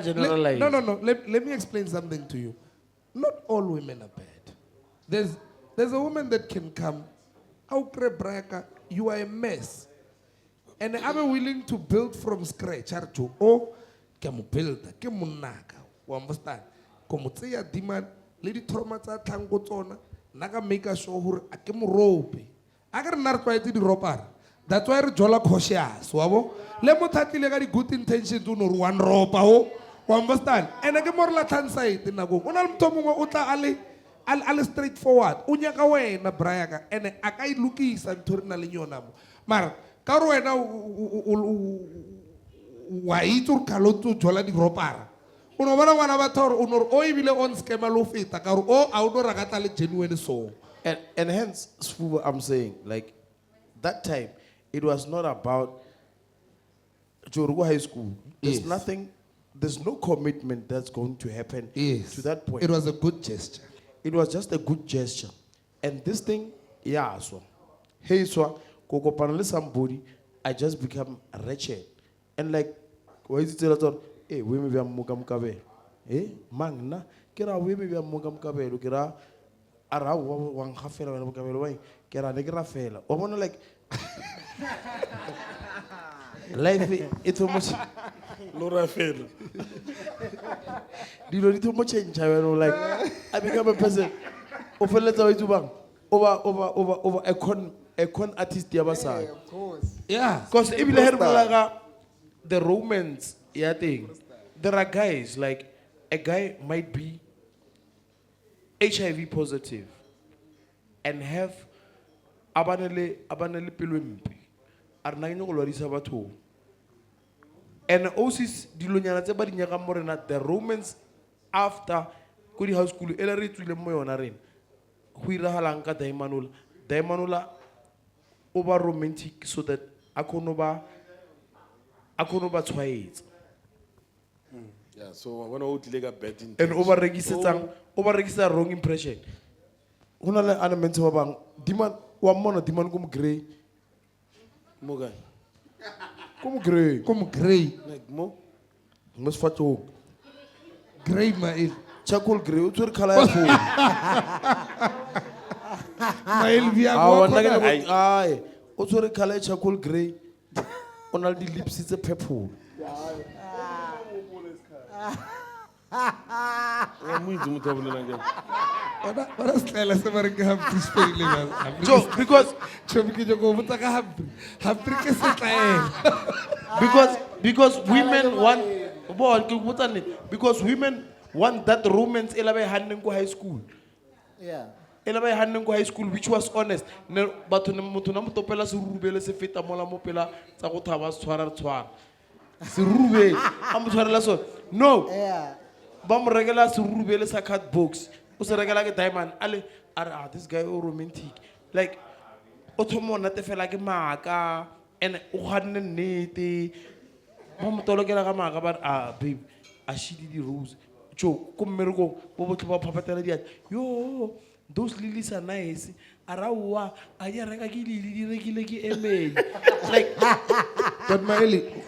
Generalize. No. Let me explain something to you. Not all women are bad. There's a woman that can come. You are a mess. And I'm willing to build from scratch. Oh, can build, can naga. You understand? Como tseya demand, lady traumata tango tona, naga make a show her a kemo rope. I got not try to the roper. That's why Jola Koshia, swabo. Lemo tati legari good intention to know one rope. You understand? And I get more Latin side in Nago. Unal Tomo Uta Ali straightforward. Unyaka way na Brayaga and Akai Luki Santurna Linionam. Mar, Karuena Waitur Kalotu Jola di roper. And hence, Sfuba, I'm saying, like, that time, it was not about Jorugo High School. There's nothing, there's no commitment that's going to happen to that point. It was a good gesture. It was just a good gesture. And this thing, yeah, so. Hey, so, Koko Panale somebody, I just become wretched. And like, why is it eh, we may be a mukamkabe. Eh, mangna, kira we may be a mukamkabe, lukira, ara one half and a mukambe, kira negra fella. Or one like life, it's almost Laura fail. Do you need too much change? I like, I become a person. Over letter way to bang. Over a con artist the other side. Yeah, of course. Yeah. Because if you hear the romance, yeah, thing. There are guys, like, a guy might be HIV positive and have abanele pilwempi. Arnagno lorisa batho. And osis dilonyana tse ba di nyaka morena the romance after ko di house school ela re tswile mo yona rena. Go irahalang ka Diamanola over romantic so that akonoba tshwaetsa. Yeah, so when I tlile ka bad intention. And over wrong impression. Hona le element ba bang demand wa mona demand kom gray. Mo guy. Kom gray. Like mo. Mos fato. Great, Mail. Charcoal gray o tsere color ya phone. Mail via Ai, o tsere color ya charcoal gray. On a di lips tse purple. Because women want that romance elabe handing ko high school. Yeah. Elabe handing ko high school which was honest. Ne batho ne motho na motopela se rubele se feta mola mo pela tsa go thaba tshwara. Se rubele a mo tshwarela so. No. Yeah. Bam regular se rubele sa card box. O se regala ke diamond ale this guy o romantic. Like o thomo na te fela ke maka and o ganne nnete. Ba mo tolokela ka maka ba babe a shidi di rose. Cho ko mmereko bo botle ba phapatela dia. Yo those lilies are nice. Arawa a ya reka ke lili di rekile ke email. Like but Maeli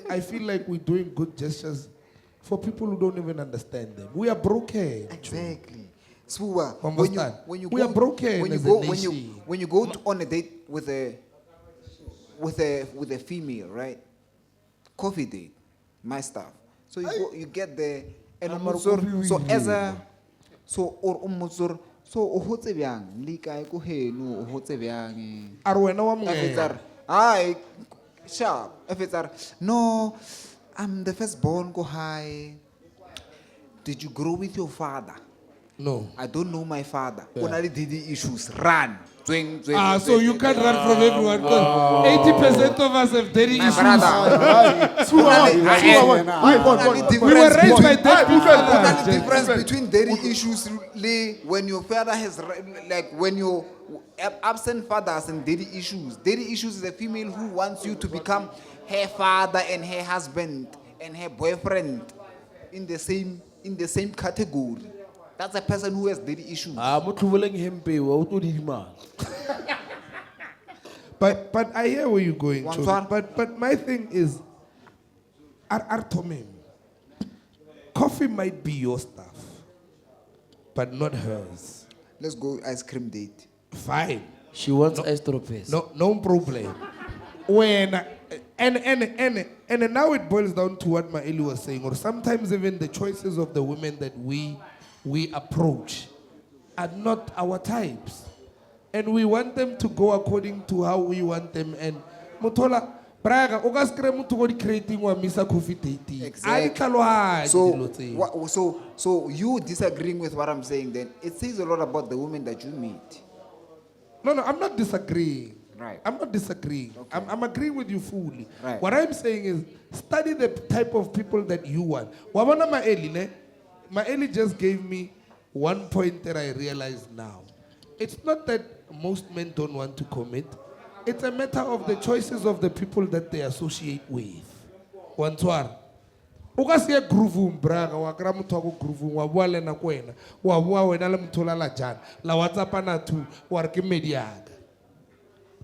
I feel like we're doing good gestures for people who don't even understand them. We are broken. Exactly. Sfuba, We are broken when you go on a date with a female, right? Coffee date, my stuff. So you get there, and so So or ummotsor so o hotse byang le kae ko heno o hotse byang a re wena wa mongela Efetar hi sharp Efetar no I'm the firstborn go high. Did you grow with your father? no I don't know my father. Only daddy issues. Run. Zwing, zwing, ah so zwing. you can't run from everyone because 80% of us have daddy My issues we were raised by dead people Only difference between daddy issues when your father has like when your absent fathers and daddy issues. Daddy issues is a female who wants you to become her father and her husband and her boyfriend in the same category. That's a person who has daddy issues. mo tlhoboleng Mpho o tlo di dimana. But I hear where you're going, One Chobi. one. But my thing is, Artomim, coffee might be your stuff, but not hers. Let's go ice cream date. Fine, She wants estropes. no problem. When and now it boils down to what Maeli was saying, or sometimes even the choices of the women that we approach are not our types. And we want them to go according to how we want them. And Motola, Braga, Ogaskre Mutogori creating one Misa Coffee dating. Exactly. So you disagreeing with what I'm saying then, it says a lot about the women that you meet. No, I'm not disagreeing. Right. I'm not disagreeing. Okay. I'm agreeing with you fully. Right. What I'm saying is, study the type of people that you want. Wabona Maeli, ne? Maeli just gave me one point that I realize now. It's not that most men don't want to commit. It's a matter of the choices of the people that they associate with. Wantwar. Uka siya groove braga wa kra mutho go groove wa bua le na kwena wa bua wena le mutho la la jana la WhatsApp na tu wa re ke mediaga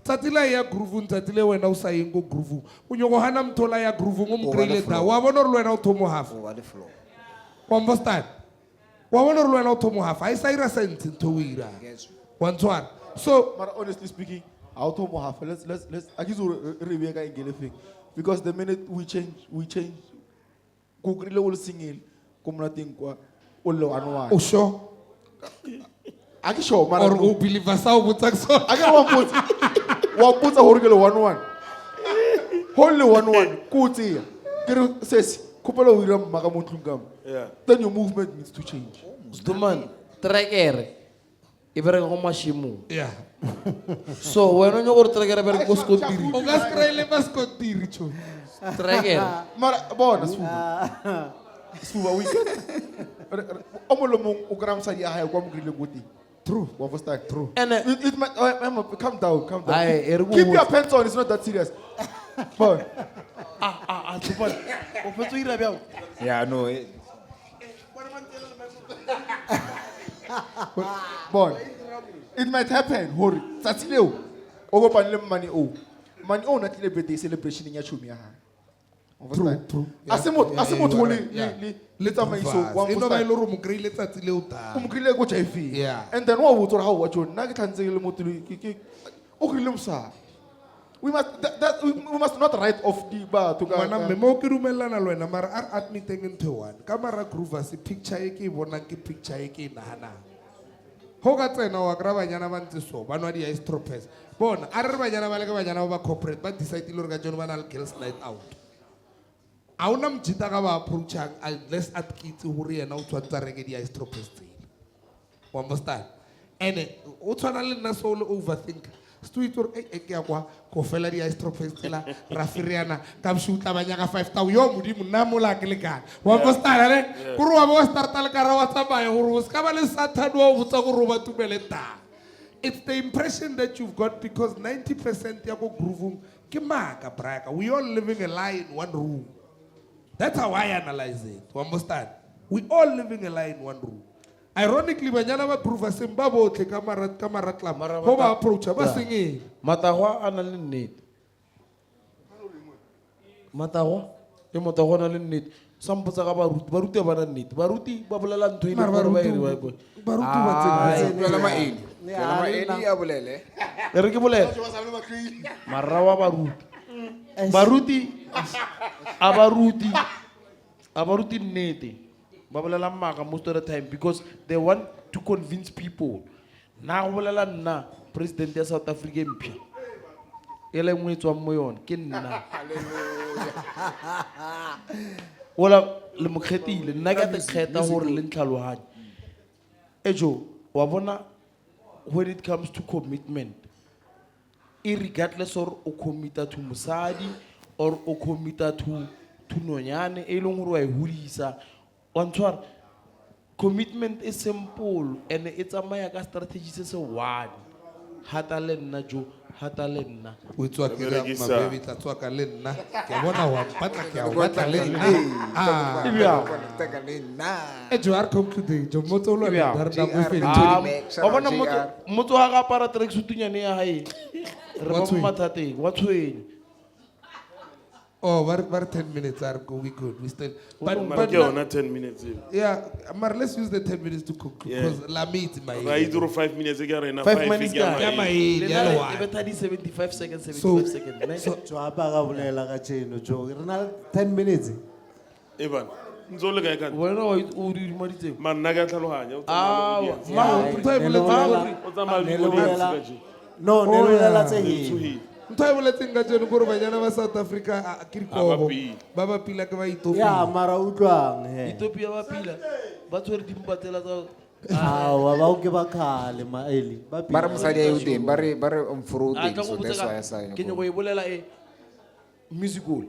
tsatila ya groove tsatile wena o sa yeng go groove o nyogo hana mutho la ya groove mo mkrele da wa bona re le wena o thomo half Over the floor. wa understand wa bona re le wena o thomo half ai sa ira sense ntho o ira Yes. wantwar so But honestly speaking, I'll talk more half. Let's I just review again because the minute we change. Kukrile ul singil kumnating kwa ulo anwa. o sure Aki sure mara. or o believe sa o botsa so Aga wa putsa horgelo 1-1. Holy 1-1. Kuti. Kiri says kupela wira maka motlungam. Yeah. Then your movement needs to change. Sdomane, trekere. E bereka go mashimo. yeah So wena o nyoko re trekere bereka go skontiri. o ga skrele ba skotiri cho Trekere. Mara bona Sfuba. Sfuba we get. Omolo mong ukram sa ya ha kwa mokrile ngoti. True. Wa understand? True. And It might calm down. Aye, e re go Keep your botsa. pants on. It's not that serious. But Sdomane, o fetso ira bjang. Yeah, no. Bon, it might happen. Hori, tatsileo. Ogo panile money na tile birthday celebration in ya chumi ya. True. Asemo thole le tsamaiso wa eno ba mo ile re mo kreile tsatsi le o ta umkrile go jaifi. Yeah. And then wa botsa ha wa tjona na ke tlantse le motho ke o krile msa. We must not write off the ba to ngwana ka. mme mo ke dumellana le wena mara a admitting into one ka mara groove se picture e ke bonang ke picture e ke nahana ho ka tsena wa kra banyana ba ntse so ba nwa di estropes bona a re banyana ba le ka banyana ba corporate ba decide le re ka jona ba na le girls night out a una Majita ka ba approachang unless at kitse hore yena o tshwantsa reke di estropes tsela wa understand ene o tshwana le nna so le overthink street or ke ya kwa ko fela di estropes tsela ra firiana ka bshuta banyaka 5000 yo modimo nna mola ke lekana wa understand re go re wa bo starta le ka ra wa tsamaya gore o ska ba le sathane wa botsa go ro ba tumele ta. It's the impression that you've got because 90% ya go groove ke maka braka we all living a lie in one room. That's how I analyze it. You understand? We all living a lie in one room. Ironically, banyana ba groove semba botle kamara club. Ho ba approach ba singeng. Matagwa a na le nnete. Matagwa e motagwa na le nnete. Sa mpotsa ka baruti ba na nnete. Baruti ba bolela ntho ile gore ba ire ba go. Baruti ba tseng. Bela maeli ya bolele. E re ke bolela. Marawa baruti. Baruti nnete. ba bolela maaka most of the time because they want to convince people. Na go bolela nna president ya South Africa e mpya. E le nngwe e tswang mo yone ke nna. Wala le mo kgethile nna ke te kgetha hore le ntlhalohanye. Ejo wa bona when it comes to commitment, regardless or o commita to mosadi or o commita to nonyane e leng hore wa e hulisa, wa ntshwara. Commitment is simple and it's a maya ka strategy se se one. Hata le nna jo, hata le nna. O tswa ke la mabebi tla tswa ka le nna. Ke bona wa mpatla ke a o batla le nna. E jo ar conclude jo motso lo le dar da mo fele. Wa bona motso ha ga para track sutunyane ya hae. Re ba mo mathateng, wa tshwenye. Oh, we're 10 minutes are go, we good. We still, but not 10 minutes. yeah, but let's use the 10 minutes to conclude because la meet my. I do 5 minutes again. 5 minutes. Yeah, my yellow. 75 seconds. 75 So- seconds. jo apa ga bolela ka tšeno jo re na le 10 minutes Evan, nzole ka ka. Wena o di maditseng. Man na ka tlhalohanya. no ne bolela tse heng Ntho e boletseng ka tseno gore banyana ba South Africa a ke dikobo ba ba pila ke ba ya Ethiopia. mara utlwang he Ethiopia ba pila ba tshwere dimpatela tsa awa ba o ke ba khale maeli ba Bara mosadi a yuteng, bare Mpho a teng, tla so go that's why I botsa sign. ke nyako e bolela e musical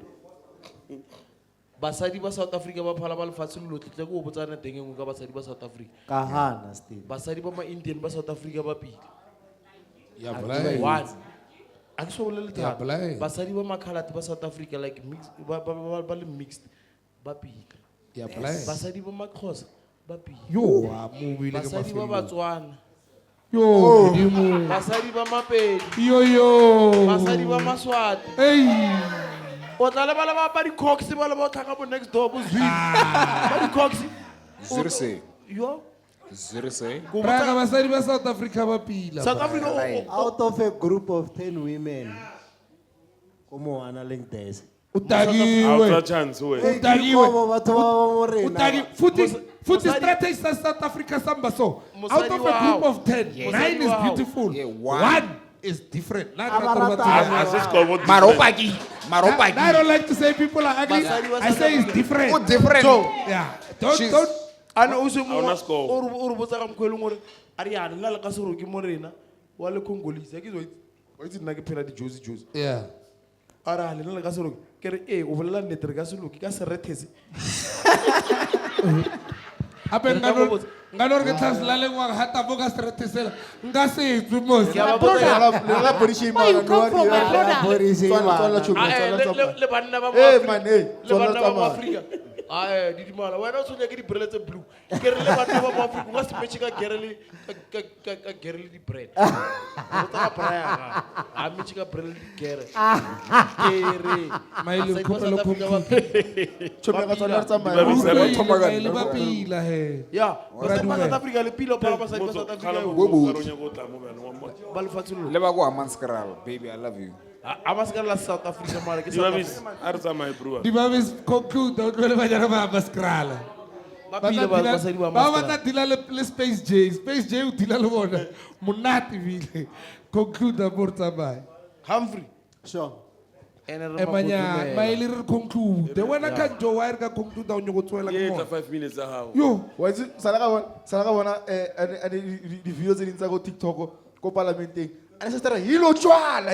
basadi ba South Africa ba phala ba lefatshe lotlhe tle go botsana teng engwe ka basadi ba South Africa ka hana still basadi ba ma Indian ba South Africa ba pila Ya bolai. one a ke so bolele Ya thata bolai. basadi ba makhalate ba South Africa like mixed ba le mixed ba pila Ya bolai. basadi ba maxhosa ba pila Yo, a mo bile ke basadi ba mafelo. Batswana Yo, dimo. basadi ba Mapedi Yo. basadi ba Maswati Hey. o tla le bala ba di cox ba le ba tlhaka bo next door bo zwi ba di cox Zero say. yo Zero say. Raga basadi ba South Africa ba pila. South Africa out of a group of 10 women komo ana leng tese Utagiwe. Outer chance we. Utagiwe. batho ba ba morena Utagi futhi Mosadi- strategy sa South Africa samba so. Mosadi Out of a wa group hao. of 10, Yes. 9 is Mosadi wa hao. beautiful. Yeah, One is different. Nah, Abarata. Maropaki. I don't like to say people are ugly. Basadi wa I South say it's Africa. different. Oh, different. Yeah. Don't She's- don't. ana o se mo Haona score. o re botsa ka mkhweleng gore a re yana nna le ka sero ke morena wa le Congolese ke wa itse nna ke phela di jozi Yeah. a re a le nna le ka sero ke re o bolela nnete re ka se loke ka serethese Ape ngano re ke tlhasela le ngwa hata bo ka stretesela. Nga se tswe mos. ke a ba botsa la polishi Where you come from, my brother? le banna ba Eh, Mo-Africa- man, eh, le banna ba tswala Mo-Africa. Didimala wena o tshwenya ke dibrele tse blue ke re le banna ba Mo-Africa o ka se metše ka gere le dibrele o tsa ka braya a metše ka brele le digere ke re Maile basadi ba khopelo South Africa Le ba pila he. ya basadi ba Radube. South Africa le pilo pa basadi ba South Africa yo ba lefatshe lo Leba go Amanskral, baby, I love you. a ba se ka la South Africa mara ke South Africa Di ba bis conclude don't le banyana ba baskrala. ba pila ba basadi ba Ba maskara batla dila le Space J. Space J o dila le bona. Monate bile. Conclude about tsamaya. Humphrey sure ene re E manya makotumela. maile re conclude. Wena ka jo wa re ka conclude o nyoko tswela ke mo. 5 minutes a hao. Yo, sala ka bona di video tse ding tsa go TikTok ko parlamenteng ane se stara hilo tshwana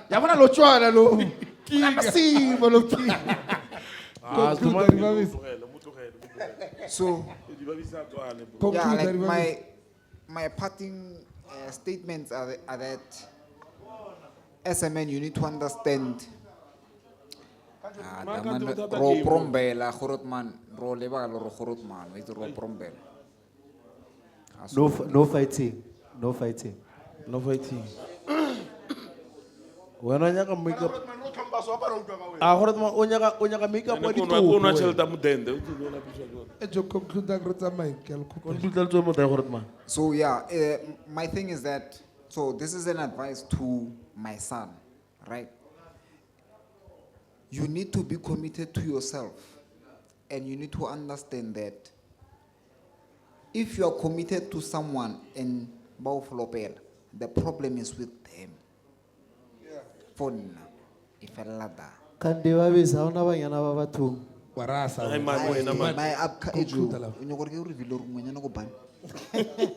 ya bona lo tshwana lo kinga lo kinga conclude di ba bis. So, Conclude yeah, di like ba bis. my parting statements are that as a man you need to understand ro prombela gorotman ro leba lo ro gorotman it ro prombela no fighting no fighting wena o nyaka makeup a gore o nyaka makeup wa Kuna ditopo chelta mudende. E jo conclude go tsamaya ke al o ntutla le tswe mo tae gore man So yeah, my thing is that, so this is an advice to my son, right? You need to be committed to yourself and you need to understand that if you are committed to someone and bauflopel, the problem is with them. For now, if I love that. Kandi babisa hauna banyana ba batho. Warasa. Hayi, man, wena, man. My up Computer love. unyokore reveal ngonyana go ban.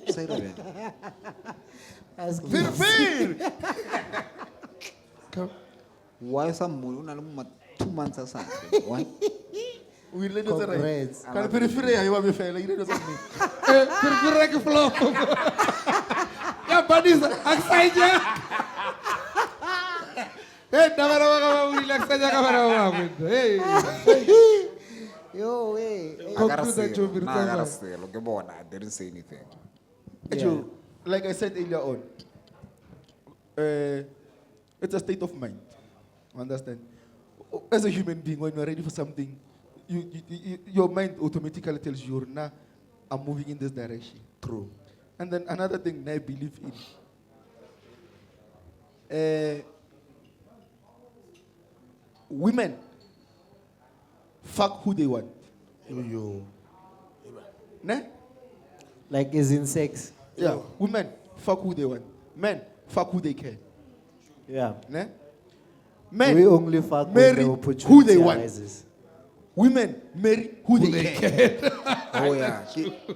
Say it. Why some more 2 months or something? Why? We let it right. Congrats. Kan perifere ya me fela ile ndo something. Perifere ke flow. Ya badisa aksaija. Hey, dabara wa wila aksaija kamera wa kwenda. Hey. Yo, hey. Conclude that job. I didn't say anything. Actually, like I said earlier on, it's a state of mind. Understand? As a human being, when you're ready for something, your mind automatically tells you, nah, I'm moving in this direction. True. And then another thing I believe in. Women fuck who they want. Yo. Nah? Like is in sex. Yeah. Women fuck who they want. Men fuck who they can. Yeah. Nah? Men We only fuck when marry the opportunity who they want. arises. Women marry who they can. Oh yeah.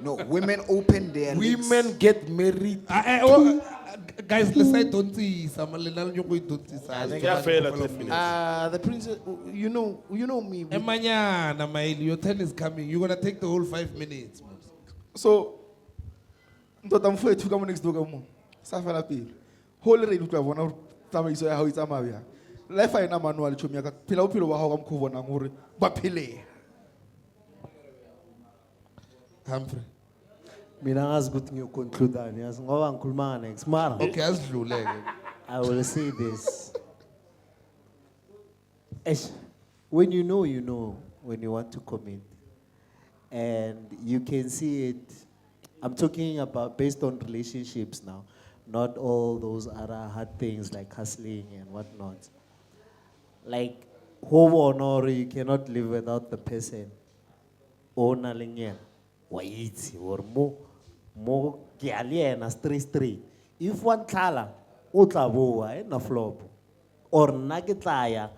No, women open their legs. Women get married. Guys, let's say don't see some little you don't see. Yeah, fair, 10 minutes. The princess, you know me. Emanyana, my your turn is coming. You're gonna take the whole 5 minutes. So, ndoda mfwe tuka mo next door mo. Sa fela pele. Whole re lutwa bona tsamaiso ya hao e tsamaya. Life a ena manual chomi ya ka phela bophelo ba hao ka mokgo bonang hore ba phele. Humphrey. Mina ngazi ukuthi ngiyoconclude yazi ngoba ngikhuluma next mara. Okay, asidlule. I will say this. When you know when you want to commit. And you can see it. I'm talking about based on relationships now, not all those other hard things like hustling and whatnot. Like, or you cannot live without the person. Or nalinyan, waiti or mo kialiena straight. If one kala, utlaboa na flop, or nagetaya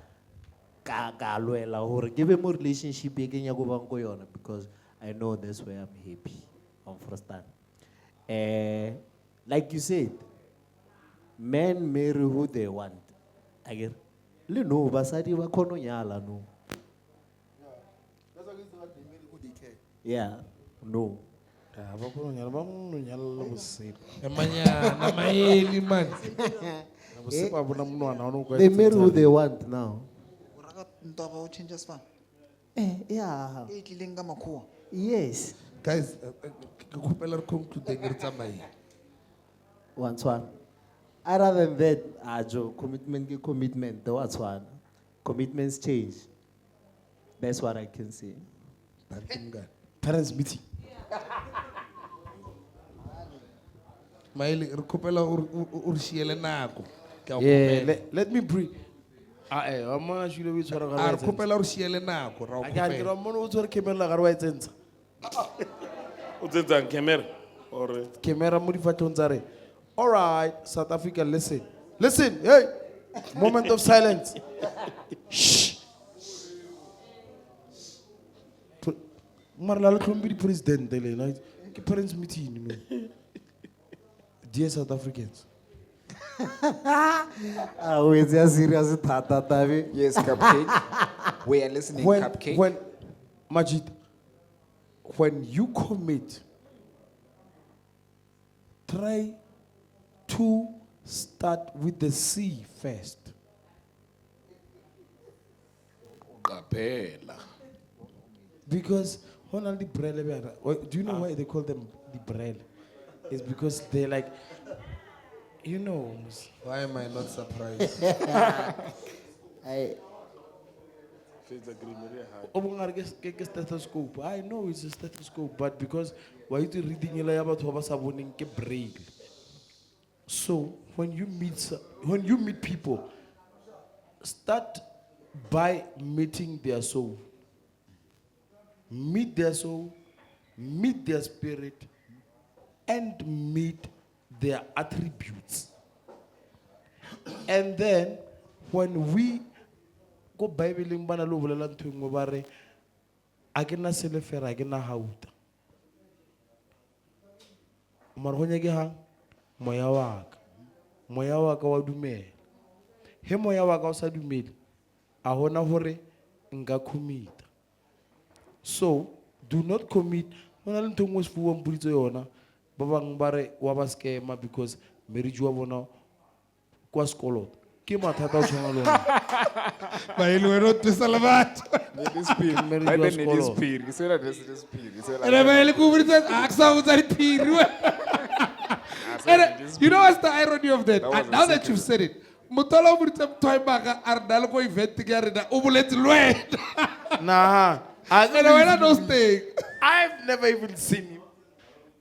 ka luela or give him a relationship again yago because I know that's where I'm happy on first time. Like you said, men marry who they want. Again, no, basadi wa kono nyala no. That's why they marry who they can. Yeah, no. Emanyana, my man. They marry who they want now. Ntoba changes fan. Yeah. Ikilinga makhuwa. Yes. Guys, kupela conclude ngirtsamai. One. Other than that, Joe, commitment, the what's one. Commitments change. That's what I can say. Parents meeting. Maili kupela urshiele nako. Yeah, let me breathe. I'm not sure which one Ar kupela urshiele nako ra I can't get on mono to camera la garwa itsenza. Utsenza camera or Camera modifa tonzare. All right, South Africa, listen. Listen, hey. Moment of silence. Shh. Marla Klumbi president dele, right? Parents meeting. Dear South Africans. Wait, you're serious, Tata Tavi? Yes, Cupcake. We are listening, Cupcake. When Majita, when you commit, try to start with the C first. Capella. Because Honal the Brele, do you know why they call them the Brele? It's because they're like, you know. Why am I not surprised? Stethoscope. I know it's a stethoscope, but because why you reading about Saboning braille. So when you meet people, start by meeting their soul. meet their soul, meet their spirit, and meet their attributes. And then, when we go Bible in bana lo bolela ntho e nngwe ba re a ke na selefera a ke na hauta mara go nyake hang moya wa ka wa dumela he moya wa ka o sa dumele a hona hore nka commit. So do not commit. Hona le ntho e nngwe Sfuba mpuditse yona ba bang ba re wa ba scammer because marriage wa bona kwa sekoloto ke mathata o tshwana le ona. Ba ile wena twisa la batho. Ene ba ile ku britsa aksa o tsa diphiri we. You know what's the irony of that? Now that you've said it, Mutala britsa mthoimaga ardal ko event ke ya rena o boletse lwena. Nah, I've never even seen him.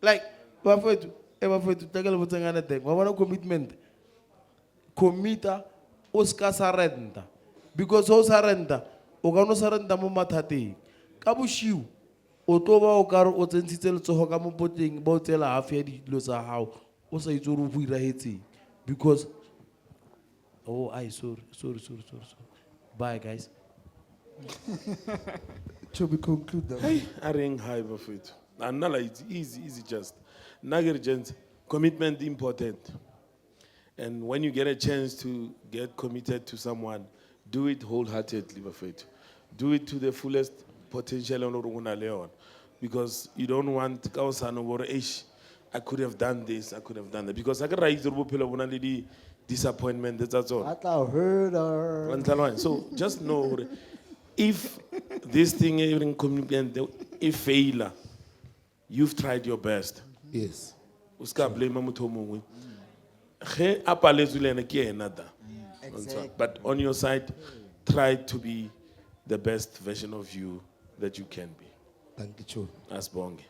Like, bafethu takela botsengana teng. Wa bona commitment. Commita o ska surrender. Because o surrender, o ka no surrender mo mathateng. Ka boshiu, o tlo ba o ka re o tsentshitse letsogo ka mo poteng ba o tsela half ya dilo tsa hao. O sa itse re go irahetse. Because sorry. Bye guys. Should we conclude that? Hey, I ring high bafethu. Anala it's easy just. Nagere gents, commitment important. And when you get a chance to get committed to someone, do it wholeheartedly, bafethu. Do it to the fullest potential on oruna leon. Because you don't want kaosano or I could have done this, I could have done that. Because I can write the disappointment, that's all. So just know if this thing even commitment if failure, you've tried your best. Yes. Uska blame motho mongwe. But on your side, try to be the best version of you that you can be. Thank you, Cho. As Bonge.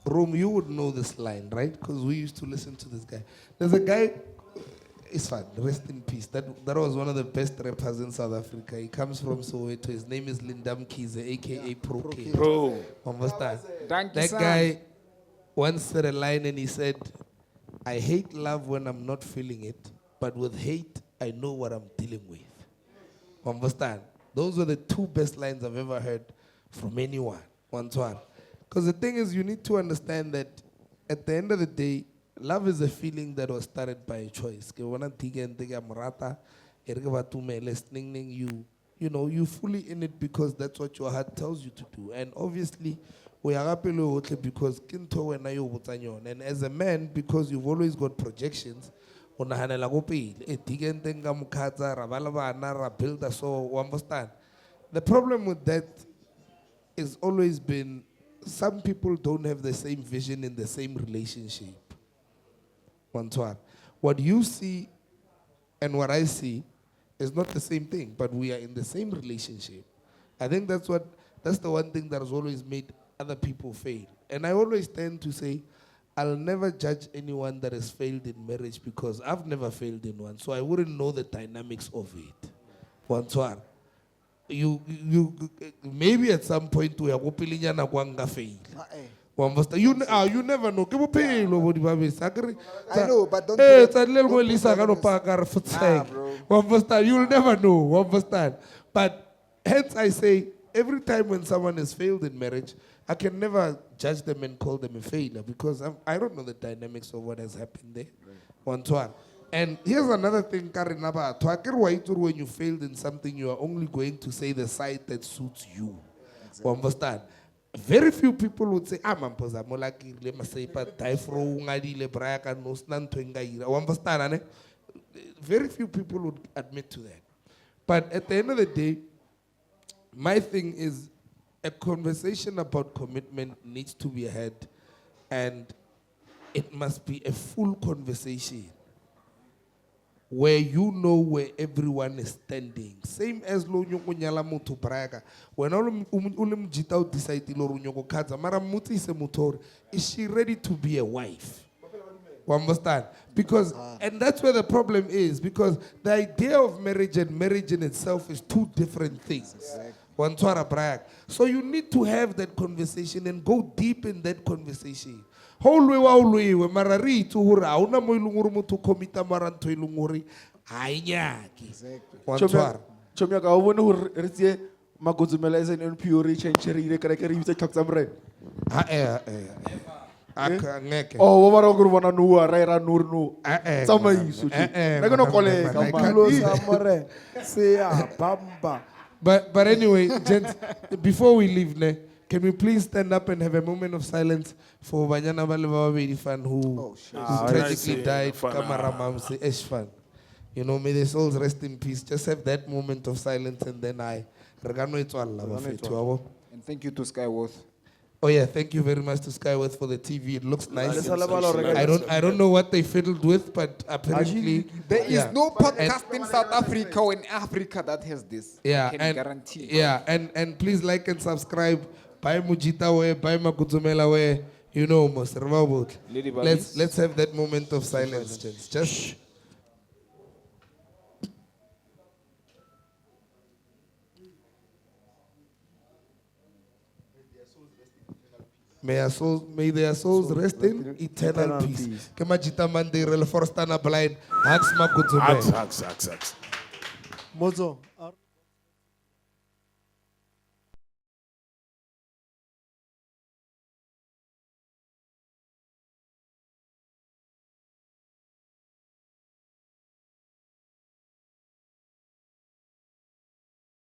Rome, you would know this line, right? Because we used to listen to this guy. There's a guy, it's fine, rest in peace. That was one of the best rappers in South Africa. He comes from Soweto. His name is Lindam Kize, a.k.a. Pro K. Bro. Understand? That guy once said a line and he said, I hate love when I'm not feeling it, but with hate, I know what I'm dealing with. Understand? Those were the two best lines I've ever heard from anyone. One-to-one. Because the thing is, you need to understand that at the end of the day, love is a feeling that was started by a choice. You know, you fully in it because that's what your heart tells you to do. And obviously, we are happy because and as a man, because you've always got projections, so understand. The problem with that is always been some people don't have the same vision in the same relationship. What you see and what I see is not the same thing, but we are in the same relationship. I think that's the one thing that has always made other people fail. And I always tend to say, I'll never judge anyone that has failed in marriage because I've never failed in one, so I wouldn't know the dynamics of it. You maybe at some point we are na kwanga fail. You never know. I know, but don't. You'll never know. Understand? But hence I say, every time when someone has failed in marriage, I can never judge them and call them a failure because I don't know the dynamics of what has happened there. One. And here's another thing, Karinaba. When you failed in something, you are only going to say the side that suits you. Exactly. Understand? Very few people would say, understand? Very few people would admit to that. But at the end of the day, my thing is a conversation about commitment needs to be had, and it must be a full conversation where you know where everyone is standing. Same as lo nyoko nyala mutu braga. When Majita decide lo nyoko kaza, mara mutu ise mutor, is she ready to be a wife? You understand? Because, and that's where the problem is, because the idea of marriage and marriage in itself is two different things. One twara brag. So you need to have that conversation and go deep in that conversation. Holwe wa ulwe we marari tu hura una mo ilunguru mutu komita maranto ilunguri ainyaki. One twara. Chomya ka ubone hore re tsie magozumela as an Mpho re change re kare re bitse tlhoktsamre. Ngeke. Oh, wa mara go bona nuwa ra ira nur nu. Tsamaiso. Na go no kolega Kulo samore se ya bamba. But anyway, gents, before we leave, can we please stand up and have a moment of silence for Banyana Balibaba fan who tragically died? Kamara Mamsi Eshfan. You know, may their souls rest in peace. Just have that moment of silence and then I. And thank you to Skyworth. Oh yeah, thank you very much to Skyworth for the TV. It looks nice. I don't know what they fiddled with, but apparently there is no podcast in South Africa or in Africa that has this. Yeah, I can and guarantee. yeah, and please like and subscribe. Buy Majita way, buy Makuzumela way. You know, most let's have that moment of silence, gents. Just. May their souls rest in eternal peace. Majita Mandira, Forstana blind, Hax Makuzumela. Hugs. Mozo.